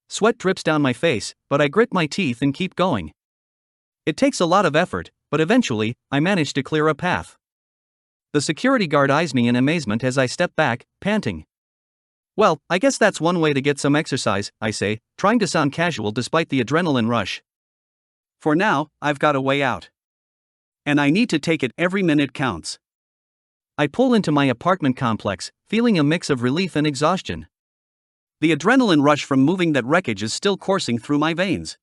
Sweat drips down my face, but I grit my teeth and keep going. It takes a lot of effort, but eventually, I manage to clear a path. The security guard eyes me in amazement as I step back, panting. Well, I guess that's one way to get some exercise, I say, trying to sound casual despite the adrenaline rush. For now, I've got a way out. And I need to take it, every minute counts. I pull into my apartment complex, feeling a mix of relief and exhaustion. The adrenaline rush from moving that wreckage is still coursing through my veins.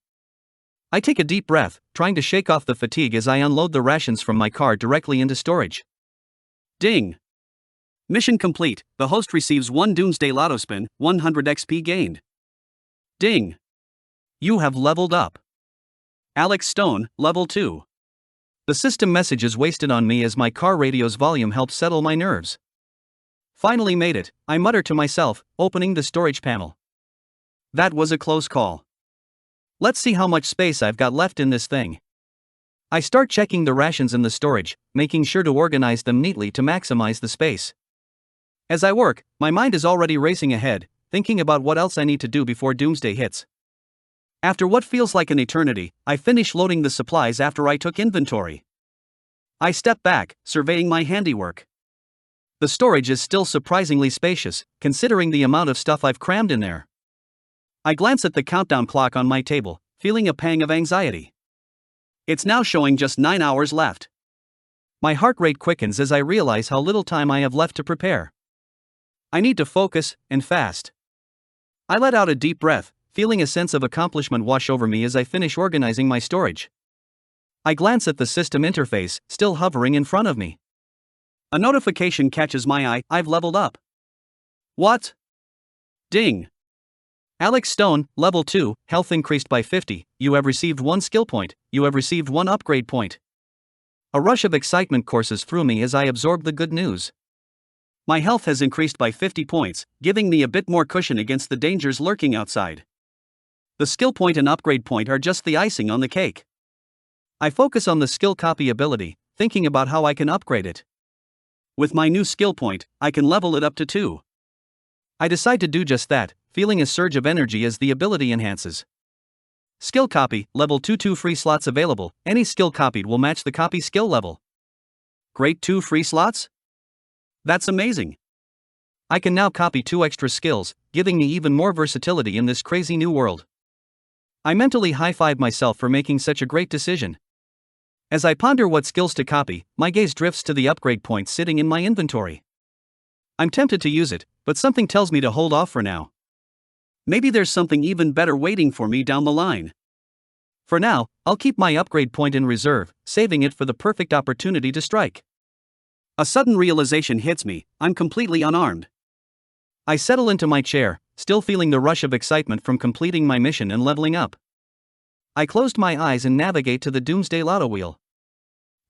I take a deep breath, trying to shake off the fatigue as I unload the rations from my car directly into storage. Ding! Mission complete, the host receives 1 Doomsday Lotto spin, 100 XP gained. Ding! You have leveled up. Alex Stone, level 2. The system message is wasted on me as my car radio's volume helps settle my nerves. Finally made it, I mutter to myself, opening the storage panel. That was a close call. Let's see how much space I've got left in this thing. I start checking the rations in the storage, making sure to organize them neatly to maximize the space. As I work, my mind is already racing ahead, thinking about what else I need to do before Doomsday hits. After what feels like an eternity, I finish loading the supplies after I took inventory. I step back, surveying my handiwork. The storage is still surprisingly spacious, considering the amount of stuff I've crammed in there. I glance at the countdown clock on my table, feeling a pang of anxiety. It's now showing just 9 hours left. My heart rate quickens as I realize how little time I have left to prepare. I need to focus, and fast. I let out a deep breath, feeling a sense of accomplishment wash over me as I finish organizing my storage. I glance at the system interface, still hovering in front of me. A notification catches my eye, I've leveled up. What? Ding! Alex Stone, level 2, health increased by 50, you have received 1 skill point, you have received 1 upgrade point. A rush of excitement courses through me as I absorb the good news. My health has increased by 50 points, giving me a bit more cushion against the dangers lurking outside. The skill point and upgrade point are just the icing on the cake. I focus on the skill copy ability, thinking about how I can upgrade it. With my new skill point, I can level it up to 2. I decide to do just that, feeling a surge of energy as the ability enhances. Skill copy, level 2 free slots available, any skill copied will match the copy skill level. Great, 2 free slots? That's amazing. I can now copy 2 extra skills, giving me even more versatility in this crazy new world. I mentally high-five myself for making such a great decision. As I ponder what skills to copy, my gaze drifts to the upgrade point sitting in my inventory. I'm tempted to use it, but something tells me to hold off for now. Maybe there's something even better waiting for me down the line. For now, I'll keep my upgrade point in reserve, saving it for the perfect opportunity to strike. A sudden realization hits me: I'm completely unarmed. I settle into my chair, still feeling the rush of excitement from completing my mission and leveling up. I closed my eyes and navigate to the Doomsday Lotto wheel.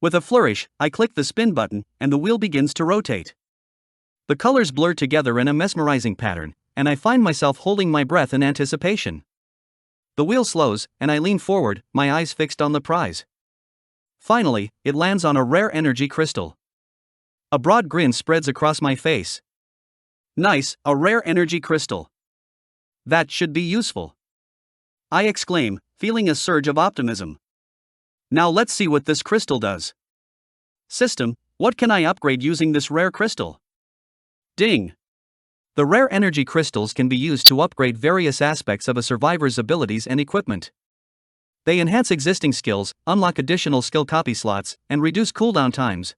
With a flourish, I click the spin button, and the wheel begins to rotate. The colors blur together in a mesmerizing pattern, and I find myself holding my breath in anticipation. The wheel slows, and I lean forward, my eyes fixed on the prize. Finally, it lands on a rare energy crystal. A broad grin spreads across my face. Nice, a rare energy crystal. That should be useful, I exclaim, feeling a surge of optimism. Now let's see what this crystal does. System, what can I upgrade using this rare crystal? Ding! The rare energy crystals can be used to upgrade various aspects of a survivor's abilities and equipment. They enhance existing skills, unlock additional skill copy slots, and reduce cooldown times.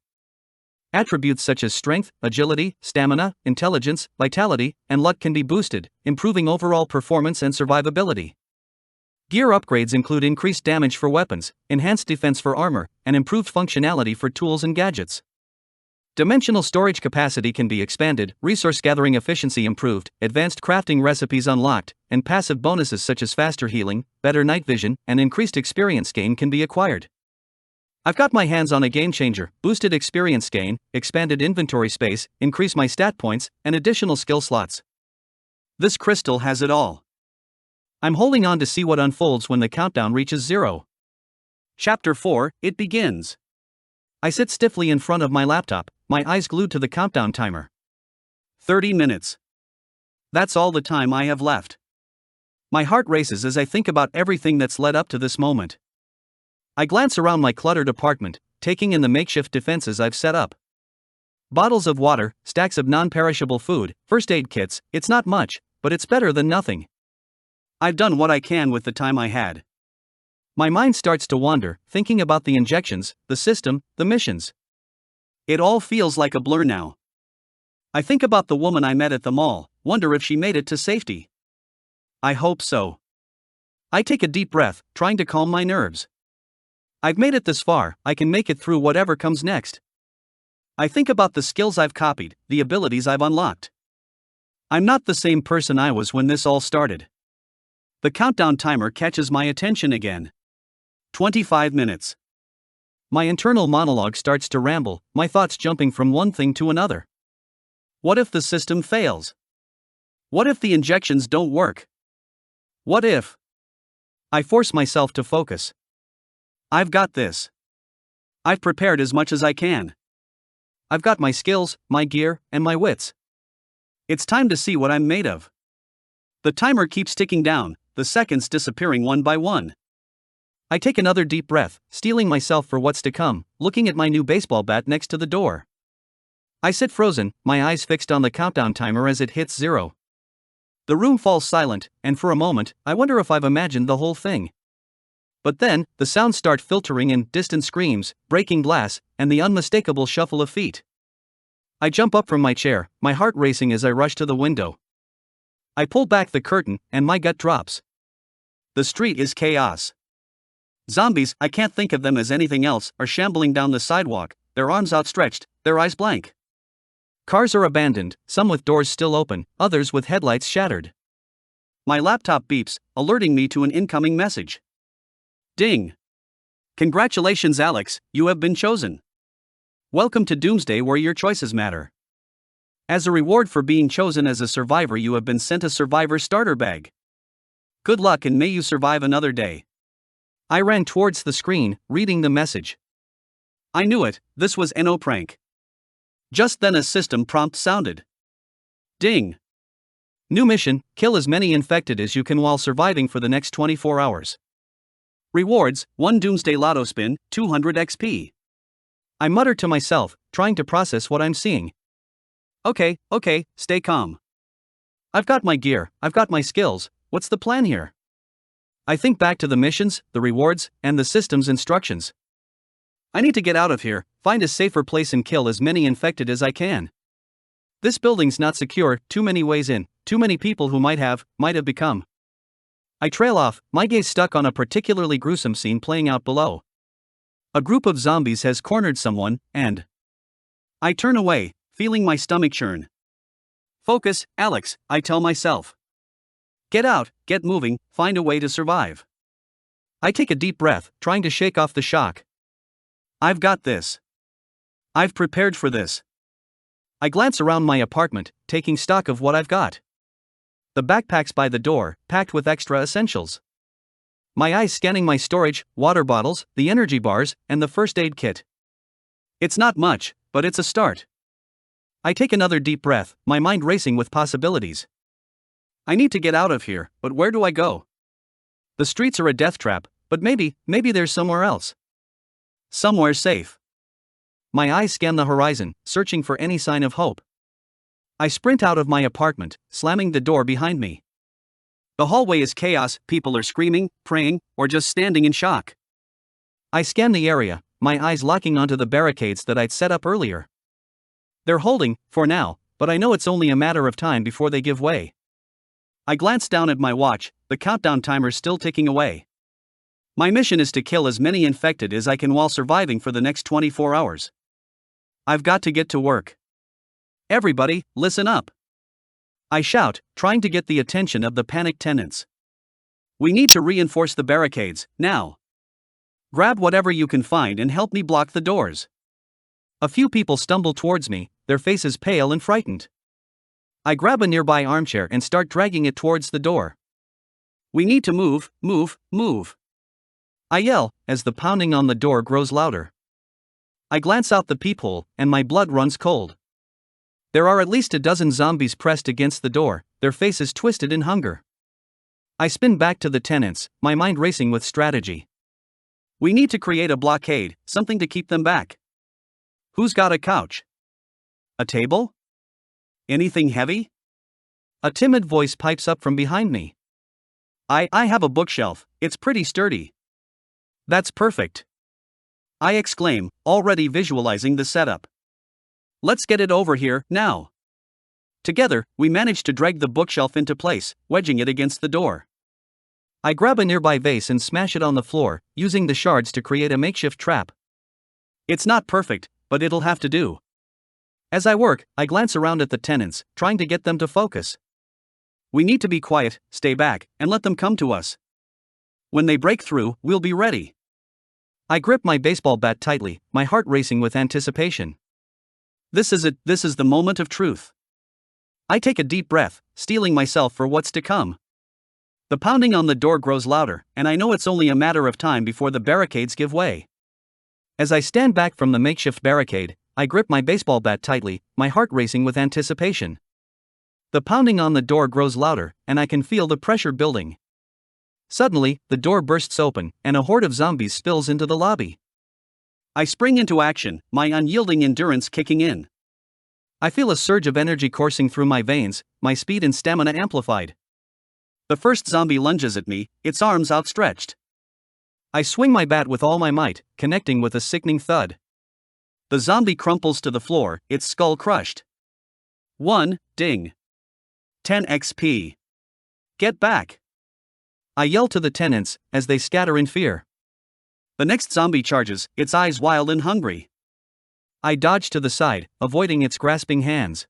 Attributes such as strength, agility, stamina, intelligence, vitality, and luck can be boosted, improving overall performance and survivability. Gear upgrades include increased damage for weapons, enhanced defense for armor, and improved functionality for tools and gadgets. Dimensional storage capacity can be expanded, resource gathering efficiency improved, advanced crafting recipes unlocked, and passive bonuses such as faster healing, better night vision, and increased experience gain can be acquired. I've got my hands on a game changer: boosted experience gain, expanded inventory space, increase my stat points, and additional skill slots. This crystal has it all. I'm holding on to see what unfolds when the countdown reaches 0. Chapter 4, it begins. I sit stiffly in front of my laptop, my eyes glued to the countdown timer. 30 minutes. That's all the time I have left. My heart races as I think about everything that's led up to this moment. I glance around my cluttered apartment, taking in the makeshift defenses I've set up. Bottles of water, stacks of non-perishable food, first aid kits. It's not much, but it's better than nothing. I've done what I can with the time I had. My mind starts to wander, thinking about the injections, the system, the missions. It all feels like a blur now. I think about the woman I met at the mall, wonder if she made it to safety. I hope so. I take a deep breath, trying to calm my nerves. I've made it this far, I can make it through whatever comes next. I think about the skills I've copied, the abilities I've unlocked. I'm not the same person I was when this all started. The countdown timer catches my attention again. 25 minutes. My internal monologue starts to ramble, my thoughts jumping from one thing to another. What if the system fails? What if the injections don't work? What if? I force myself to focus. I've got this. I've prepared as much as I can. I've got my skills, my gear, and my wits. It's time to see what I'm made of. The timer keeps ticking down, the seconds disappearing one by one. I take another deep breath, steeling myself for what's to come, looking at my new baseball bat next to the door. I sit frozen, my eyes fixed on the countdown timer as it hits 0. The room falls silent, and for a moment, I wonder if I've imagined the whole thing. But then, the sounds start filtering in: distant screams, breaking glass, and the unmistakable shuffle of feet. I jump up from my chair, my heart racing as I rush to the window. I pull back the curtain, and my gut drops. The street is chaos. Zombies, I can't think of them as anything else, are shambling down the sidewalk, their arms outstretched, their eyes blank. Cars are abandoned, some with doors still open, others with headlights shattered. My laptop beeps, alerting me to an incoming message. Ding! Congratulations, Alex, you have been chosen. Welcome to Doomsday, where your choices matter. As a reward for being chosen as a survivor, you have been sent a survivor starter bag. Good luck and may you survive another day. I ran towards the screen, reading the message. I knew it, this was no prank. Just then a system prompt sounded. Ding! New mission: kill as many infected as you can while surviving for the next 24 hours. Rewards: 1 Doomsday Lotto spin, 200 XP. I mutter to myself, trying to process what I'm seeing. Okay, stay calm. I've got my gear, I've got my skills, what's the plan here? I think back to the missions, the rewards, and the system's instructions. I need to get out of here, find a safer place and kill as many infected as I can. This building's not secure, too many ways in, too many people who might have become. I trail off, my gaze stuck on a particularly gruesome scene playing out below. A group of zombies has cornered someone, and I turn away, feeling my stomach churn. Focus, Alex, I tell myself. Get out, get moving, find a way to survive. I take a deep breath, trying to shake off the shock. I've got this. I've prepared for this. I glance around my apartment, taking stock of what I've got. The backpack's by the door, packed with extra essentials. My eyes scanning my storage, water bottles, the energy bars, and the first aid kit. It's not much, but it's a start. I take another deep breath, my mind racing with possibilities. I need to get out of here, but where do I go? The streets are a death trap, but maybe there's somewhere else. Somewhere safe. My eyes scan the horizon, searching for any sign of hope. I sprint out of my apartment, slamming the door behind me. The hallway is chaos, people are screaming, praying, or just standing in shock. I scan the area, my eyes locking onto the barricades that I'd set up earlier. They're holding, for now, but I know it's only a matter of time before they give way. I glance down at my watch, the countdown timer's still ticking away. My mission is to kill as many infected as I can while surviving for the next 24 hours. I've got to get to work. Everybody, listen up. I shout, trying to get the attention of the panicked tenants. We need to reinforce the barricades, now. Grab whatever you can find and help me block the doors. A few people stumble towards me, their faces pale and frightened. I grab a nearby armchair and start dragging it towards the door. We need to move, move. I yell, as the pounding on the door grows louder. I glance out the peephole, and my blood runs cold. There are at least a dozen zombies pressed against the door, their faces twisted in hunger. I spin back to the tenants, my mind racing with strategy. We need to create a blockade, something to keep them back. Who's got a couch? A table? Anything heavy? A timid voice pipes up from behind me. I have a bookshelf, it's pretty sturdy. That's perfect. I exclaim, already visualizing the setup. Let's get it over here, now. Together, we manage to drag the bookshelf into place, wedging it against the door. I grab a nearby vase and smash it on the floor, using the shards to create a makeshift trap. It's not perfect, but it'll have to do. As I work, I glance around at the tenants, trying to get them to focus. We need to be quiet, stay back, and let them come to us. When they break through, we'll be ready. I grip my baseball bat tightly, my heart racing with anticipation. This is it, this is the moment of truth. I take a deep breath, steeling myself for what's to come. The pounding on the door grows louder, and I know it's only a matter of time before the barricades give way. As I stand back from the makeshift barricade, I grip my baseball bat tightly, my heart racing with anticipation. The pounding on the door grows louder, and I can feel the pressure building. Suddenly, the door bursts open, and a horde of zombies spills into the lobby. I spring into action, my unyielding endurance kicking in. I feel a surge of energy coursing through my veins, my speed and stamina amplified. The first zombie lunges at me, its arms outstretched. I swing my bat with all my might, connecting with a sickening thud. The zombie crumples to the floor, its skull crushed. 1, ding. 10 XP. Get back. I yell to the tenants, as they scatter in fear. The next zombie charges, its eyes wild and hungry. I dodge to the side, avoiding its grasping hands.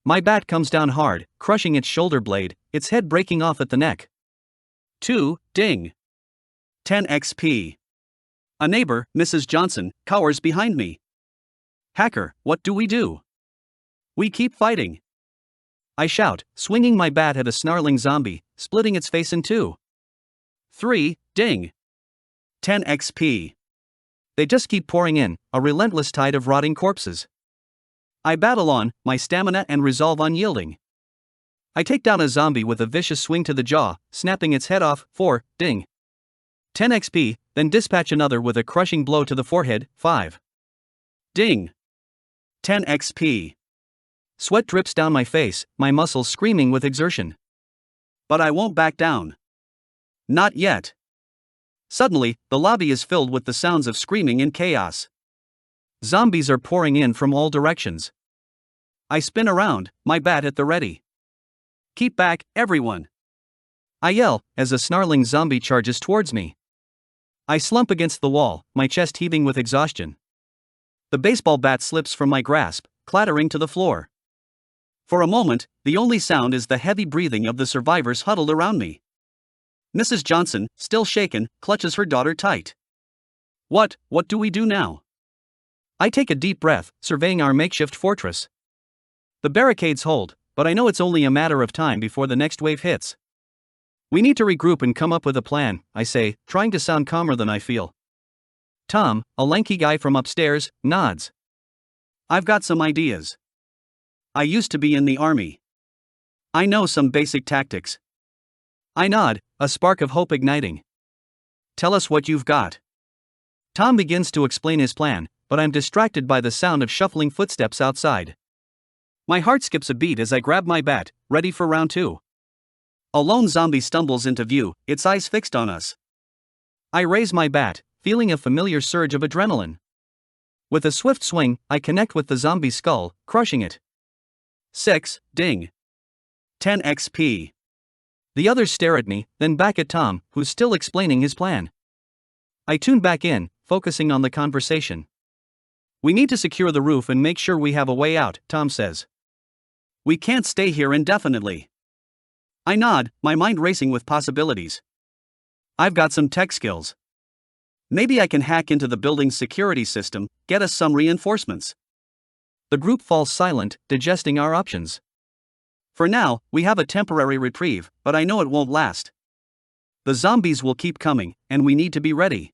My bat comes down hard, crushing its shoulder blade, its head breaking off at the neck. 2, ding. 10 XP. A neighbor, Mrs. Johnson, cowers behind me. Hacker, what do we do? We keep fighting. I shout, swinging my bat at a snarling zombie, splitting its face in two. 3, ding. 10 XP. They just keep pouring in, a relentless tide of rotting corpses. I battle on, my stamina and resolve unyielding. I take down a zombie with a vicious swing to the jaw, snapping its head off. 4, ding. 10 XP, then dispatch another with a crushing blow to the forehead. 5. Ding. 10 XP. Sweat drips down my face, my muscles screaming with exertion. But I won't back down. Not yet. Suddenly, the lobby is filled with the sounds of screaming and chaos. Zombies are pouring in from all directions. I spin around, my bat at the ready. Keep back, everyone! I yell, as a snarling zombie charges towards me. I slump against the wall, my chest heaving with exhaustion. The baseball bat slips from my grasp, clattering to the floor. For a moment, the only sound is the heavy breathing of the survivors huddled around me. Mrs. Johnson, still shaken, clutches her daughter tight. What do we do now? I take a deep breath, surveying our makeshift fortress. The barricades hold, but I know it's only a matter of time before the next wave hits. We need to regroup and come up with a plan, I say, trying to sound calmer than I feel. Tom, a lanky guy from upstairs, nods. I've got some ideas. I used to be in the army. I know some basic tactics. I nod, a spark of hope igniting. Tell us what you've got. Tom begins to explain his plan, but I'm distracted by the sound of shuffling footsteps outside. My heart skips a beat as I grab my bat, ready for round 2. A lone zombie stumbles into view, its eyes fixed on us. I raise my bat, feeling a familiar surge of adrenaline. With a swift swing, I connect with the zombie's skull, crushing it. 6, ding. 10 XP. The others stare at me, then back at Tom, who's still explaining his plan. I tune back in, focusing on the conversation. We need to secure the roof and make sure we have a way out, Tom says. We can't stay here indefinitely. I nod, my mind racing with possibilities. I've got some tech skills. Maybe I can hack into the building's security system, get us some reinforcements. The group falls silent, digesting our options. For now, we have a temporary reprieve, but I know it won't last. The zombies will keep coming, and we need to be ready.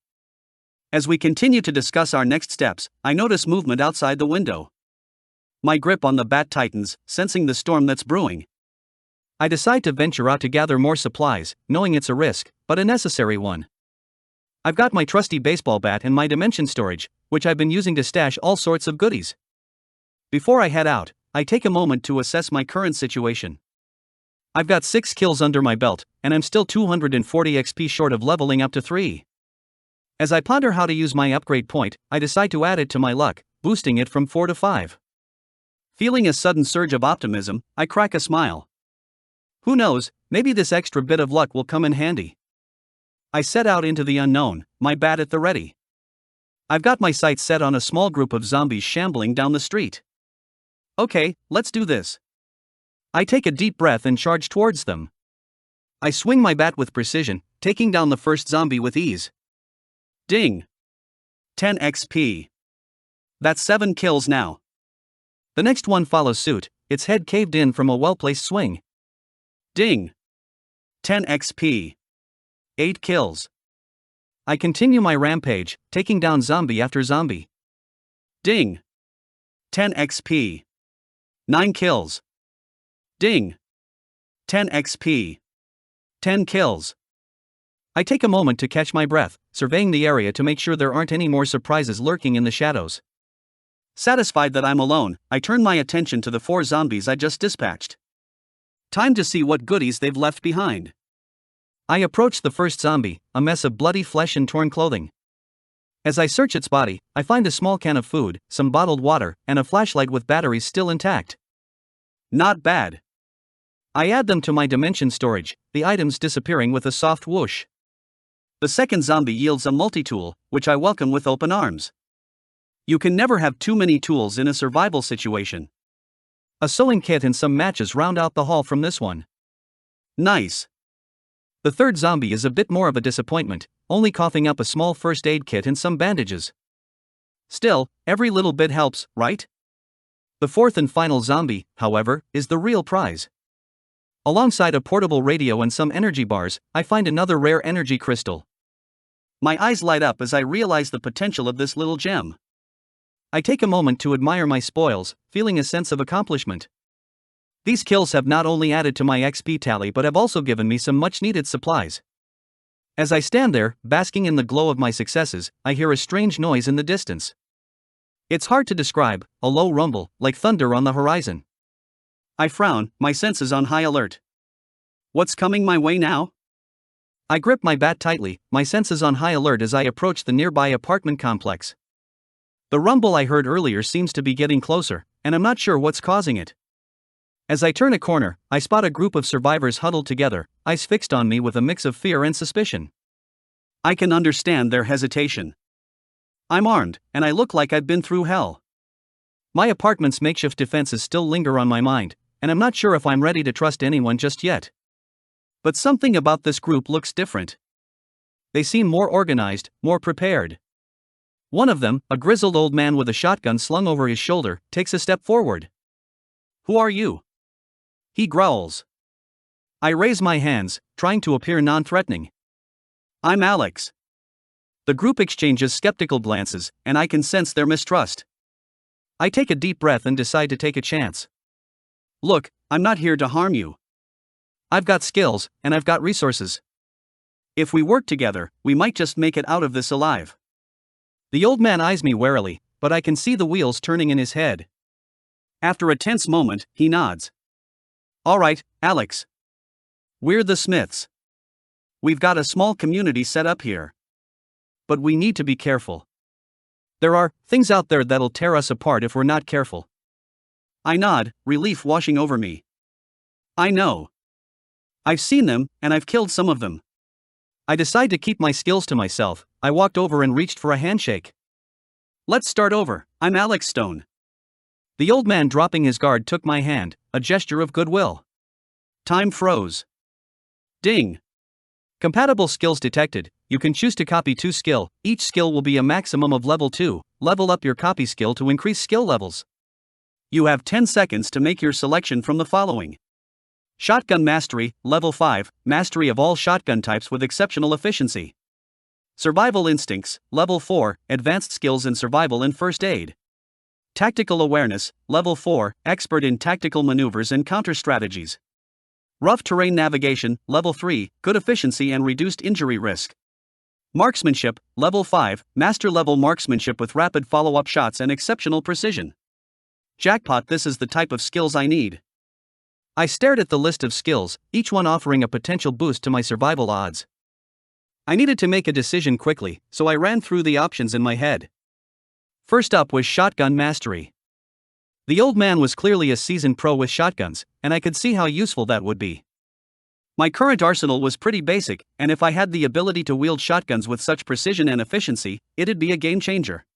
As we continue to discuss our next steps, I notice movement outside the window. My grip on the bat tightens, sensing the storm that's brewing. I decide to venture out to gather more supplies, knowing it's a risk, but a necessary one. I've got my trusty baseball bat and my dimension storage, which I've been using to stash all sorts of goodies. Before I head out, I take a moment to assess my current situation. I've got 6 kills under my belt, and I'm still 240 XP short of leveling up to 3. As I ponder how to use my upgrade point, I decide to add it to my luck, boosting it from 4 to 5. Feeling a sudden surge of optimism, I crack a smile. Who knows, maybe this extra bit of luck will come in handy. I set out into the unknown, my bat at the ready. I've got my sights set on a small group of zombies shambling down the street. Okay, let's do this. I take a deep breath and charge towards them. I swing my bat with precision, taking down the first zombie with ease. Ding. 10 XP. That's 7 kills now. The next one follows suit, its head caved in from a well-placed swing. Ding. 10 XP. 8 kills. I continue my rampage, taking down zombie after zombie. Ding. 10 XP. 9 kills. Ding. 10 XP. 10 kills. I take a moment to catch my breath, surveying the area to make sure there aren't any more surprises lurking in the shadows. Satisfied that I'm alone, I turn my attention to the 4 zombies I just dispatched. Time to see what goodies they've left behind. I approach the first zombie, a mess of bloody flesh and torn clothing. As I search its body, I find a small can of food, some bottled water, and a flashlight with batteries still intact. Not bad. I add them to my dimension storage, the items disappearing with a soft whoosh. The second zombie yields a multi-tool, which I welcome with open arms. You can never have too many tools in a survival situation. A sewing kit and some matches round out the haul from this one. Nice. The third zombie is a bit more of a disappointment, only coughing up a small first aid kit and some bandages. Still, every little bit helps, right? The fourth and final zombie, however, is the real prize. Alongside a portable radio and some energy bars, I find another rare energy crystal. My eyes light up as I realize the potential of this little gem. I take a moment to admire my spoils, feeling a sense of accomplishment. These kills have not only added to my XP tally but have also given me some much-needed supplies. As I stand there, basking in the glow of my successes, I hear a strange noise in the distance. It's hard to describe, a low rumble, like thunder on the horizon. I frown, my senses on high alert. What's coming my way now? I grip my bat tightly, my senses on high alert as I approach the nearby apartment complex. The rumble I heard earlier seems to be getting closer, and I'm not sure what's causing it. As I turn a corner, I spot a group of survivors huddled together, eyes fixed on me with a mix of fear and suspicion. I can understand their hesitation. I'm armed, and I look like I've been through hell. My apartment's makeshift defenses still linger on my mind, and I'm not sure if I'm ready to trust anyone just yet. But something about this group looks different. They seem more organized, more prepared. One of them, a grizzled old man with a shotgun slung over his shoulder, takes a step forward. "Who are you?" he growls. I raise my hands, trying to appear non-threatening. "I'm Alex." The group exchanges skeptical glances, and I can sense their mistrust. I take a deep breath and decide to take a chance. "Look, I'm not here to harm you. I've got skills, and I've got resources. If we work together, we might just make it out of this alive." The old man eyes me warily, but I can see the wheels turning in his head. After a tense moment, he nods. "All right, Alex. We're the Smiths. We've got a small community set up here. But we need to be careful. There are things out there that'll tear us apart if we're not careful." I nod, relief washing over me. "I know. I've seen them, and I've killed some of them." I decide to keep my skills to myself. I walked over and reached for a handshake. "Let's start over. I'm Alex Stone." The old man, dropping his guard, took my hand, a gesture of goodwill. Time froze. Ding. Compatible skills detected. You can choose to copy 2 skill. Each skill will be a maximum of level 2. Level up your copy skill to increase skill levels. You have 10 seconds to make your selection from the following. Shotgun Mastery, Level 5, Mastery of all shotgun types with exceptional efficiency. Survival Instincts, Level 4, Advanced skills in survival and first aid. Tactical Awareness, Level 4, Expert in tactical maneuvers and counter strategies. Rough Terrain Navigation, Level 3, Good efficiency and reduced injury risk. Marksmanship, Level 5, Master level marksmanship with rapid follow-up shots and exceptional precision. Jackpot, this is the type of skills I need. I stared at the list of skills, each one offering a potential boost to my survival odds. I needed to make a decision quickly, so I ran through the options in my head. First up was Shotgun Mastery. The old man was clearly a seasoned pro with shotguns, and I could see how useful that would be. My current arsenal was pretty basic, and if I had the ability to wield shotguns with such precision and efficiency, it'd be a game changer.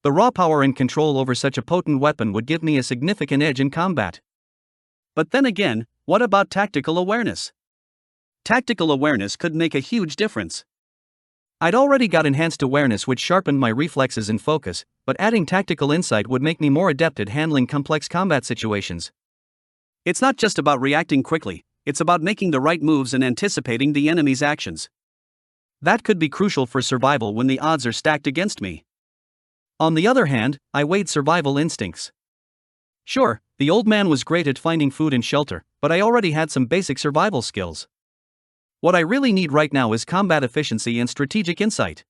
The raw power and control over such a potent weapon would give me a significant edge in combat. But then again, what about tactical awareness? Tactical awareness could make a huge difference. I'd already got enhanced awareness, which sharpened my reflexes and focus, but adding tactical insight would make me more adept at handling complex combat situations. It's not just about reacting quickly, it's about making the right moves and anticipating the enemy's actions. That could be crucial for survival when the odds are stacked against me. On the other hand, I weighed survival instincts. Sure, the old man was great at finding food and shelter, but I already had some basic survival skills. What I really need right now is combat efficiency and strategic insight.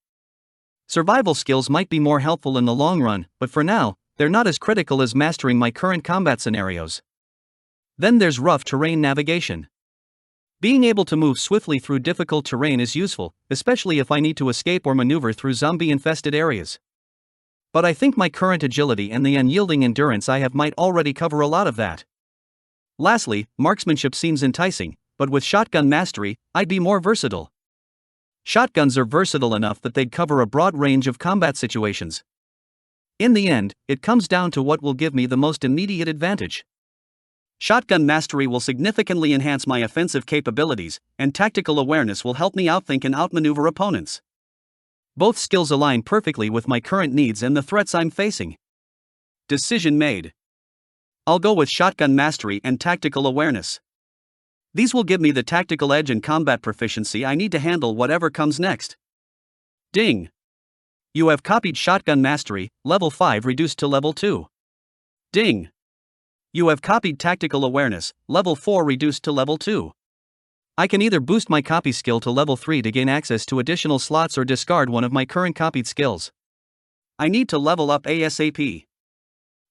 Survival skills might be more helpful in the long run, but for now, they're not as critical as mastering my current combat scenarios. Then there's rough terrain navigation. Being able to move swiftly through difficult terrain is useful, especially if I need to escape or maneuver through zombie-infested areas. But I think my current agility and the unyielding endurance I have might already cover a lot of that. Lastly, marksmanship seems enticing, but with shotgun mastery, I'd be more versatile. Shotguns are versatile enough that they'd cover a broad range of combat situations. In the end, it comes down to what will give me the most immediate advantage. Shotgun mastery will significantly enhance my offensive capabilities, and tactical awareness will help me outthink and outmaneuver opponents. Both skills align perfectly with my current needs and the threats I'm facing. Decision made. I'll go with shotgun mastery and tactical awareness. These will give me the tactical edge and combat proficiency I need to handle whatever comes next. Ding! You have copied Shotgun Mastery, Level 5 reduced to Level 2. Ding! You have copied Tactical Awareness, Level 4 reduced to Level 2. I can either boost my copy skill to Level 3 to gain access to additional slots or discard one of my current copied skills. I need to level up ASAP.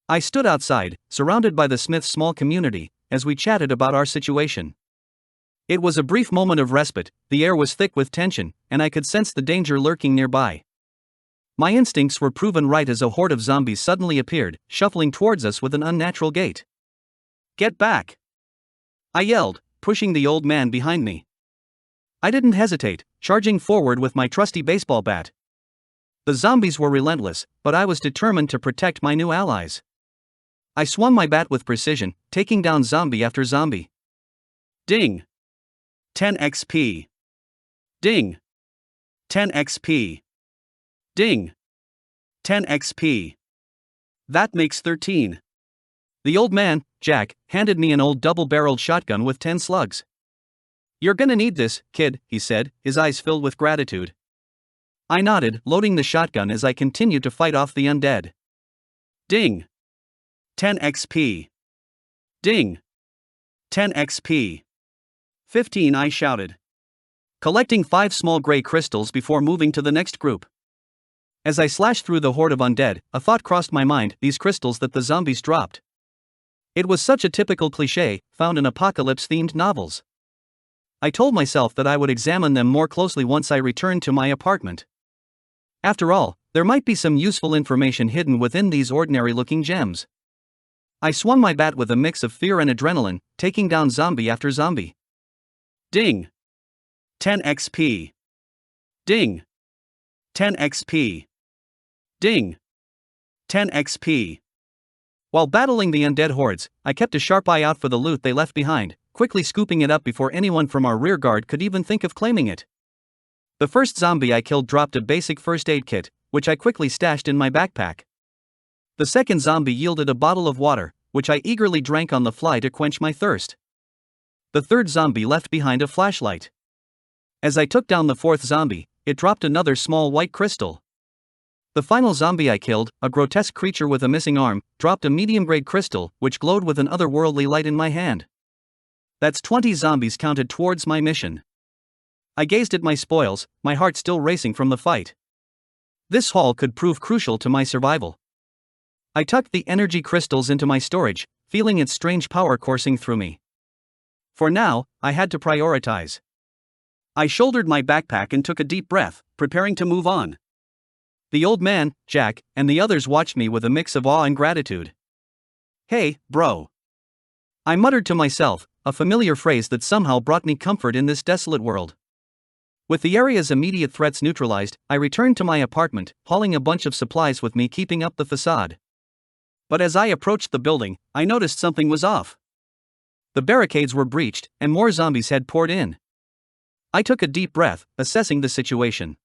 I stood outside, surrounded by the Smith's small community, as we chatted about our situation. It was a brief moment of respite, the air was thick with tension, and I could sense the danger lurking nearby. My instincts were proven right as a horde of zombies suddenly appeared, shuffling towards us with an unnatural gait. "Get back!" I yelled, pushing the old man behind me. I didn't hesitate, charging forward with my trusty baseball bat. The zombies were relentless, but I was determined to protect my new allies. I swung my bat with precision, taking down zombie after zombie. Ding! 10 XP. Ding! 10 XP. Ding! 10 XP. That makes 13. The old man, Jack, handed me an old double-barreled shotgun with 10 slugs. "You're gonna need this, kid," he said, his eyes filled with gratitude. I nodded, loading the shotgun as I continued to fight off the undead. Ding! 10 XP. Ding! 10 XP. 15, I shouted, collecting 5 small gray crystals before moving to the next group. As I slashed through the horde of undead, a thought crossed my mind, these crystals that the zombies dropped. It was such a typical cliché, found in apocalypse-themed novels. I told myself that I would examine them more closely once I returned to my apartment. After all, there might be some useful information hidden within these ordinary-looking gems. I swung my bat with a mix of fear and adrenaline, taking down zombie after zombie. Ding! 10 XP. Ding! 10 XP. Ding! 10 XP. While battling the undead hordes, I kept a sharp eye out for the loot they left behind, quickly scooping it up before anyone from our rear guard could even think of claiming it. The first zombie I killed dropped a basic first aid kit, which I quickly stashed in my backpack. The second zombie yielded a bottle of water, which I eagerly drank on the fly to quench my thirst. The third zombie left behind a flashlight. As I took down the fourth zombie, it dropped another small white crystal. The final zombie I killed, a grotesque creature with a missing arm, dropped a medium-grade crystal, which glowed with an otherworldly light in my hand. That's 20 zombies counted towards my mission. I gazed at my spoils, my heart still racing from the fight. This haul could prove crucial to my survival. I tucked the energy crystals into my storage, feeling its strange power coursing through me. For now, I had to prioritize. I shouldered my backpack and took a deep breath, preparing to move on. The old man, Jack, and the others watched me with a mix of awe and gratitude. "Hey, bro," I muttered to myself, a familiar phrase that somehow brought me comfort in this desolate world. With the area's immediate threats neutralized, I returned to my apartment, hauling a bunch of supplies with me, keeping up the facade. But as I approached the building, I noticed something was off. The barricades were breached, and more zombies had poured in. I took a deep breath, assessing the situation.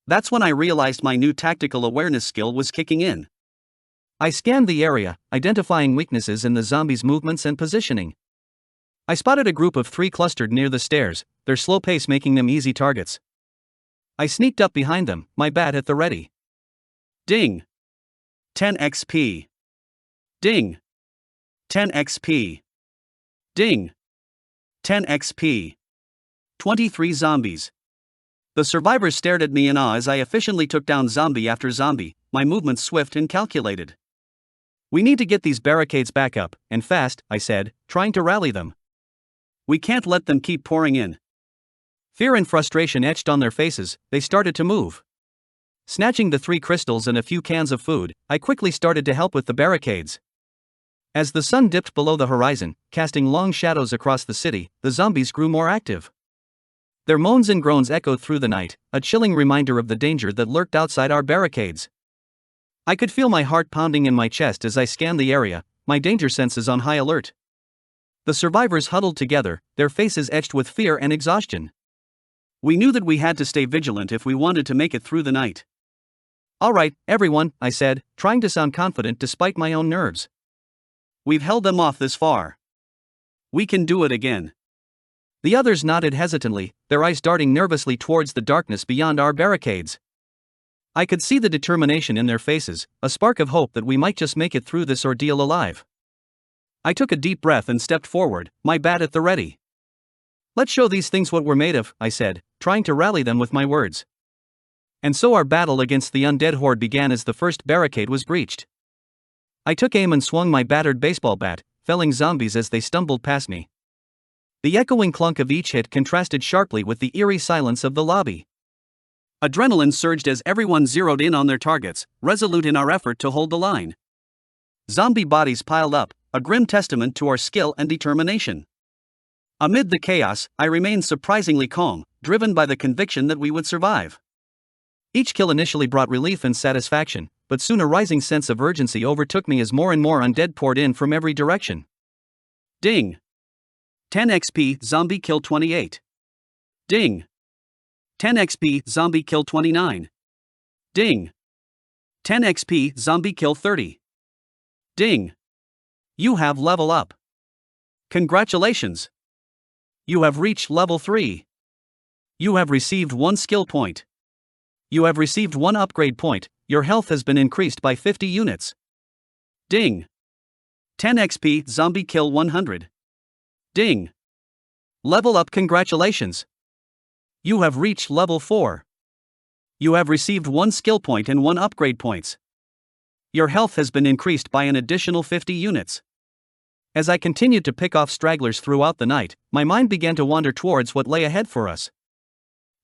That's when I realized my new tactical awareness skill was kicking in. I scanned the area, identifying weaknesses in the zombies' movements and positioning. I spotted a group of 3 clustered near the stairs, their slow pace making them easy targets. I sneaked up behind them, my bat at the ready. Ding! 10 XP. Ding! 10 XP. Ding! 10 XP. 23 zombies. The survivors stared at me in awe as I efficiently took down zombie after zombie, my movements swift and calculated. "We need to get these barricades back up, and fast," I said, trying to rally them. "We can't let them keep pouring in." Fear and frustration etched on their faces, they started to move. Snatching the 3 crystals and a few cans of food, I quickly started to help with the barricades. As the sun dipped below the horizon, casting long shadows across the city, the zombies grew more active. Their moans and groans echoed through the night, a chilling reminder of the danger that lurked outside our barricades. I could feel my heart pounding in my chest as I scanned the area, my danger senses on high alert. The survivors huddled together, their faces etched with fear and exhaustion. We knew that we had to stay vigilant if we wanted to make it through the night. "All right, everyone," I said, trying to sound confident despite my own nerves. "We've held them off this far. We can do it again." The others nodded hesitantly, their eyes darting nervously towards the darkness beyond our barricades. I could see the determination in their faces, a spark of hope that we might just make it through this ordeal alive. I took a deep breath and stepped forward, my bat at the ready. "Let's show these things what we're made of," I said, trying to rally them with my words. And so our battle against the undead horde began as the first barricade was breached. I took aim and swung my battered baseball bat, felling zombies as they stumbled past me. The echoing clunk of each hit contrasted sharply with the eerie silence of the lobby. Adrenaline surged as everyone zeroed in on their targets, resolute in our effort to hold the line. Zombie bodies piled up, a grim testament to our skill and determination. Amid the chaos, I remained surprisingly calm, driven by the conviction that we would survive. Each kill initially brought relief and satisfaction, but soon a rising sense of urgency overtook me as more and more undead poured in from every direction. Ding! 10 XP, zombie kill 28. Ding! 10 XP, zombie kill 29. Ding! 10 XP, zombie kill 30. Ding! You have level up. Congratulations! You have reached level 3. You have received 1 skill point. You have received 1 upgrade point, your health has been increased by 50 units. Ding! 10 XP, zombie kill 100. Ding! Level up, congratulations! You have reached level 4. You have received 1 skill point and 1 upgrade points. Your health has been increased by an additional 50 units. As I continued to pick off stragglers throughout the night, my mind began to wander towards what lay ahead for us.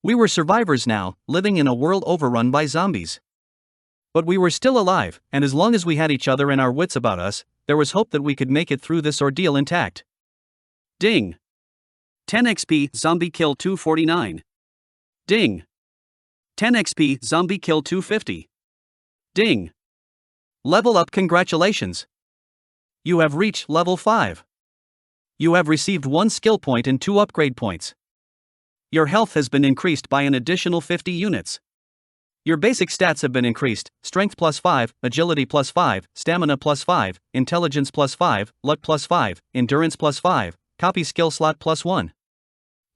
We were survivors now, living in a world overrun by zombies. But we were still alive, and as long as we had each other and our wits about us, there was hope that we could make it through this ordeal intact. Ding! 10 XP, zombie kill 249. Ding! 10 XP, zombie kill 250. Ding! Level up, congratulations! You have reached level 5. You have received 1 skill point and 2 upgrade points. Your health has been increased by an additional 50 units. Your basic stats have been increased: strength plus 5, agility plus 5, stamina plus 5, intelligence plus 5, luck plus 5, endurance plus 5, copy skill slot plus 1.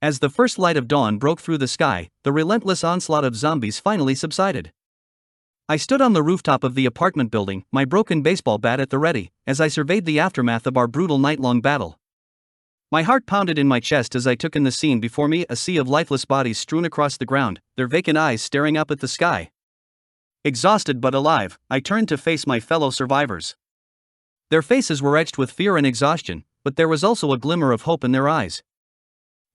As the first light of dawn broke through the sky, the relentless onslaught of zombies finally subsided. I stood on the rooftop of the apartment building, my broken baseball bat at the ready, as I surveyed the aftermath of our brutal night-long battle. My heart pounded in my chest as I took in the scene before me, a sea of lifeless bodies strewn across the ground, their vacant eyes staring up at the sky. Exhausted but alive, I turned to face my fellow survivors. Their faces were etched with fear and exhaustion, but there was also a glimmer of hope in their eyes.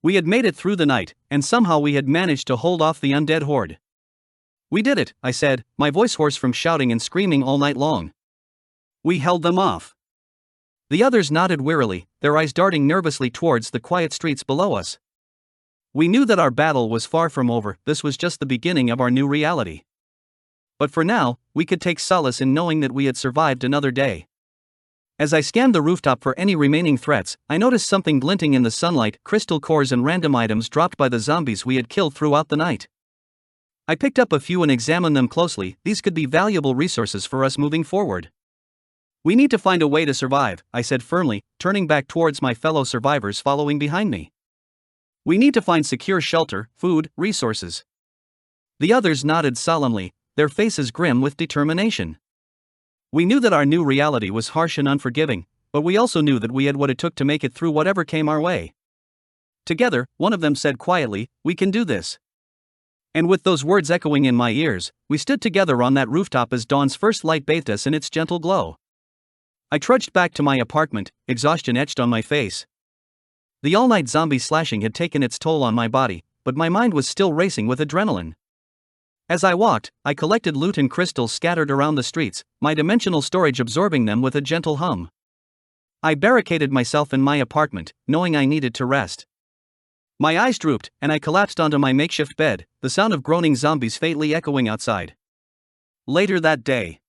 We had made it through the night, and somehow we had managed to hold off the undead horde. We did it, I said, my voice hoarse from shouting and screaming all night long. We held them off. The others nodded wearily, their eyes darting nervously towards the quiet streets below us. We knew that our battle was far from over, this was just the beginning of our new reality. But for now, we could take solace in knowing that we had survived another day. As I scanned the rooftop for any remaining threats, I noticed something glinting in the sunlight: crystal cores and random items dropped by the zombies we had killed throughout the night. I picked up a few and examined them closely. These could be valuable resources for us moving forward. We need to find a way to survive, I said firmly, turning back towards my fellow survivors following behind me. We need to find secure shelter, food, resources. The others nodded solemnly, their faces grim with determination. We knew that our new reality was harsh and unforgiving, but we also knew that we had what it took to make it through whatever came our way. Together, one of them said quietly, "We can do this." And with those words echoing in my ears, we stood together on that rooftop as dawn's first light bathed us in its gentle glow. I trudged back to my apartment, exhaustion etched on my face. The all-night zombie slashing had taken its toll on my body, but my mind was still racing with adrenaline. As I walked, I collected loot and crystals scattered around the streets, my dimensional storage absorbing them with a gentle hum. I barricaded myself in my apartment, knowing I needed to rest. My eyes drooped, and I collapsed onto my makeshift bed, the sound of groaning zombies faintly echoing outside. Later that day.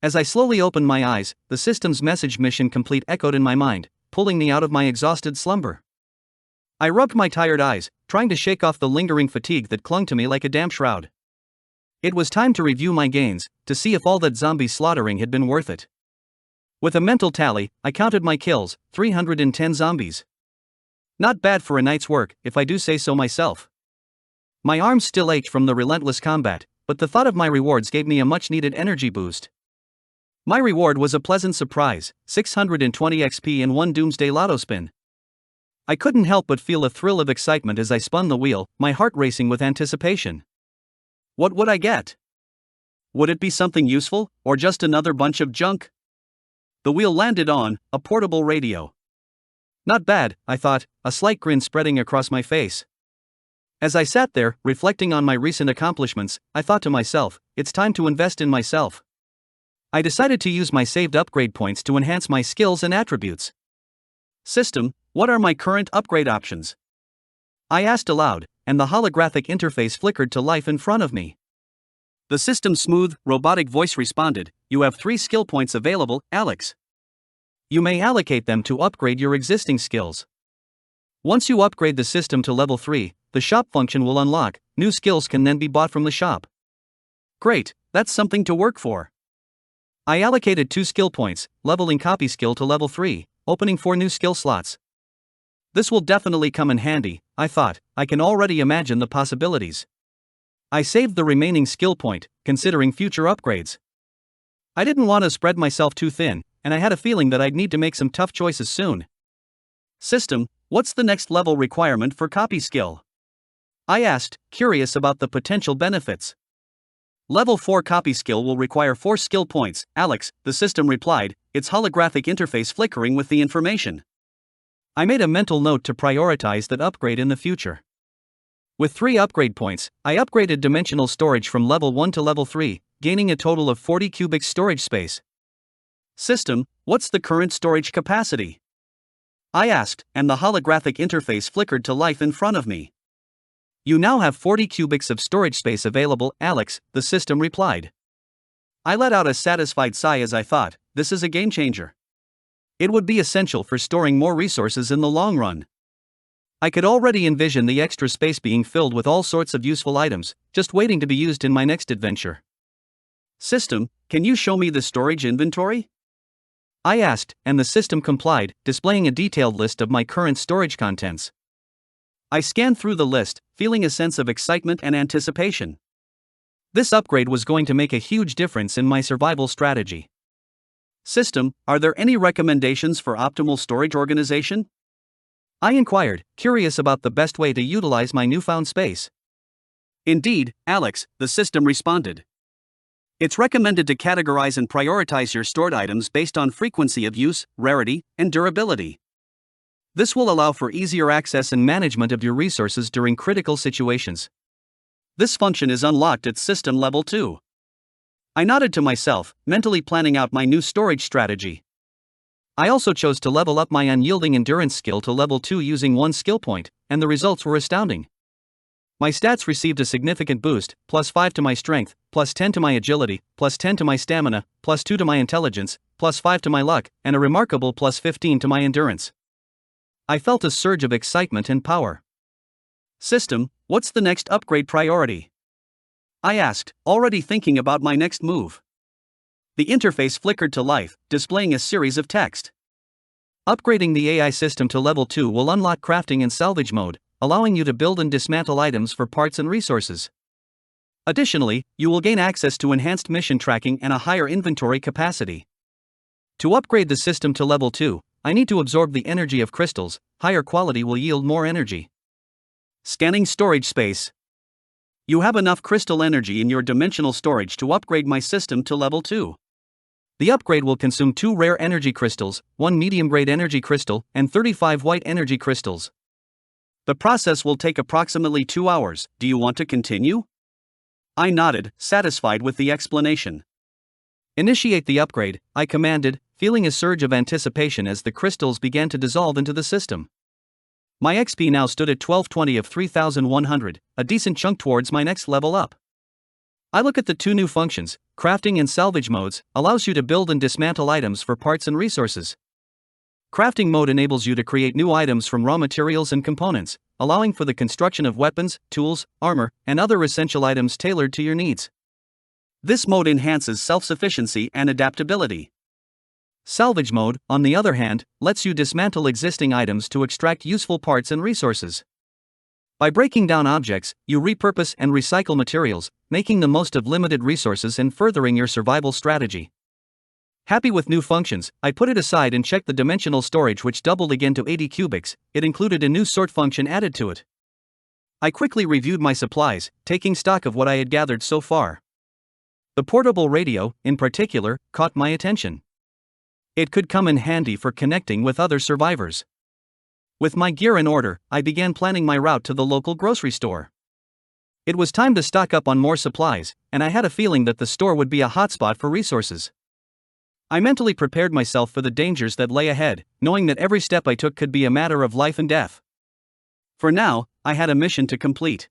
As I slowly opened my eyes, the system's message "mission complete" echoed in my mind, pulling me out of my exhausted slumber. I rubbed my tired eyes, trying to shake off the lingering fatigue that clung to me like a damp shroud. It was time to review my gains, to see if all that zombie slaughtering had been worth it. With a mental tally, I counted my kills: 310 zombies. Not bad for a night's work, if I do say so myself. My arms still ached from the relentless combat, but the thought of my rewards gave me a much-needed energy boost. My reward was a pleasant surprise: 620 XP in one Doomsday Lotto spin. I couldn't help but feel a thrill of excitement as I spun the wheel, my heart racing with anticipation. What would I get? Would it be something useful, or just another bunch of junk? The wheel landed on a portable radio. Not bad, I thought, a slight grin spreading across my face. As I sat there, reflecting on my recent accomplishments, I thought to myself, it's time to invest in myself. I decided to use my saved upgrade points to enhance my skills and attributes. System, what are my current upgrade options? I asked aloud, and the holographic interface flickered to life in front of me. The system's smooth, robotic voice responded, you have 3 skill points available, Alex. You may allocate them to upgrade your existing skills. Once you upgrade the system to level 3, the shop function will unlock, new skills can then be bought from the shop. Great, that's something to work for. I allocated 2 skill points, leveling copy skill to level 3, opening 4 new skill slots. This will definitely come in handy, I thought, I can already imagine the possibilities. I saved the remaining skill point, considering future upgrades. I didn't want to spread myself too thin, and I had a feeling that I'd need to make some tough choices soon. System, what's the next level requirement for copy skill? I asked, curious about the potential benefits. Level 4 copy skill will require 4 skill points, Alex, the system replied, its holographic interface flickering with the information. I made a mental note to prioritize that upgrade in the future. With 3 upgrade points, I upgraded dimensional storage from level 1 to level 3, gaining a total of 40 cubic storage space. System, what's the current storage capacity? I asked, and the holographic interface flickered to life in front of me. You now have 40 cubics of storage space available, Alex, the system replied. I let out a satisfied sigh as I thought, this is a game changer. It would be essential for storing more resources in the long run. I could already envision the extra space being filled with all sorts of useful items, just waiting to be used in my next adventure. System, can you show me the storage inventory? I asked, and the system complied, displaying a detailed list of my current storage contents. I scanned through the list, feeling a sense of excitement and anticipation. This upgrade was going to make a huge difference in my survival strategy. System, are there any recommendations for optimal storage organization? I inquired, curious about the best way to utilize my newfound space. Indeed, Alex, the system responded. It's recommended to categorize and prioritize your stored items based on frequency of use, rarity, and durability. This will allow for easier access and management of your resources during critical situations. This function is unlocked at system level 2. I nodded to myself, mentally planning out my new storage strategy. I also chose to level up my unyielding endurance skill to level 2 using 1 skill point, and the results were astounding. My stats received a significant boost, plus 5 to my strength, plus 10 to my agility, plus 10 to my stamina, plus 2 to my intelligence, plus 5 to my luck, and a remarkable plus 15 to my endurance. I felt a surge of excitement and power. System, what's the next upgrade priority? I asked, already thinking about my next move. The interface flickered to life, displaying a series of text. Upgrading the AI system to level 2 will unlock crafting and salvage mode, allowing you to build and dismantle items for parts and resources. Additionally, you will gain access to enhanced mission tracking and a higher inventory capacity. To upgrade the system to level 2, I need to absorb the energy of crystals, higher quality will yield more energy. Scanning storage space. You have enough crystal energy in your dimensional storage to upgrade my system to level 2. The upgrade will consume 2 rare energy crystals, 1 medium-grade energy crystal, and 35 white energy crystals. The process will take approximately 2 hours, do you want to continue? I nodded, satisfied with the explanation. Initiate the upgrade, I commanded, feeling a surge of anticipation as the crystals began to dissolve into the system. My XP now stood at 1220 of 3100, a decent chunk towards my next level up. I look at the 2 new functions, crafting and salvage modes, allows you to build and dismantle items for parts and resources. Crafting mode enables you to create new items from raw materials and components, allowing for the construction of weapons, tools, armor, and other essential items tailored to your needs. This mode enhances self-sufficiency and adaptability. Salvage mode, on the other hand, lets you dismantle existing items to extract useful parts and resources. By breaking down objects, you repurpose and recycle materials, making the most of limited resources and furthering your survival strategy. Happy with new functions, I put it aside and checked the dimensional storage, which doubled again to 80 cubics. It included a new sort function added to it. I quickly reviewed my supplies, taking stock of what I had gathered so far. The portable radio, in particular, caught my attention. It could come in handy for connecting with other survivors. With my gear in order, I began planning my route to the local grocery store. It was time to stock up on more supplies, and I had a feeling that the store would be a hotspot for resources. I mentally prepared myself for the dangers that lay ahead, knowing that every step I took could be a matter of life and death. For now, I had a mission to complete.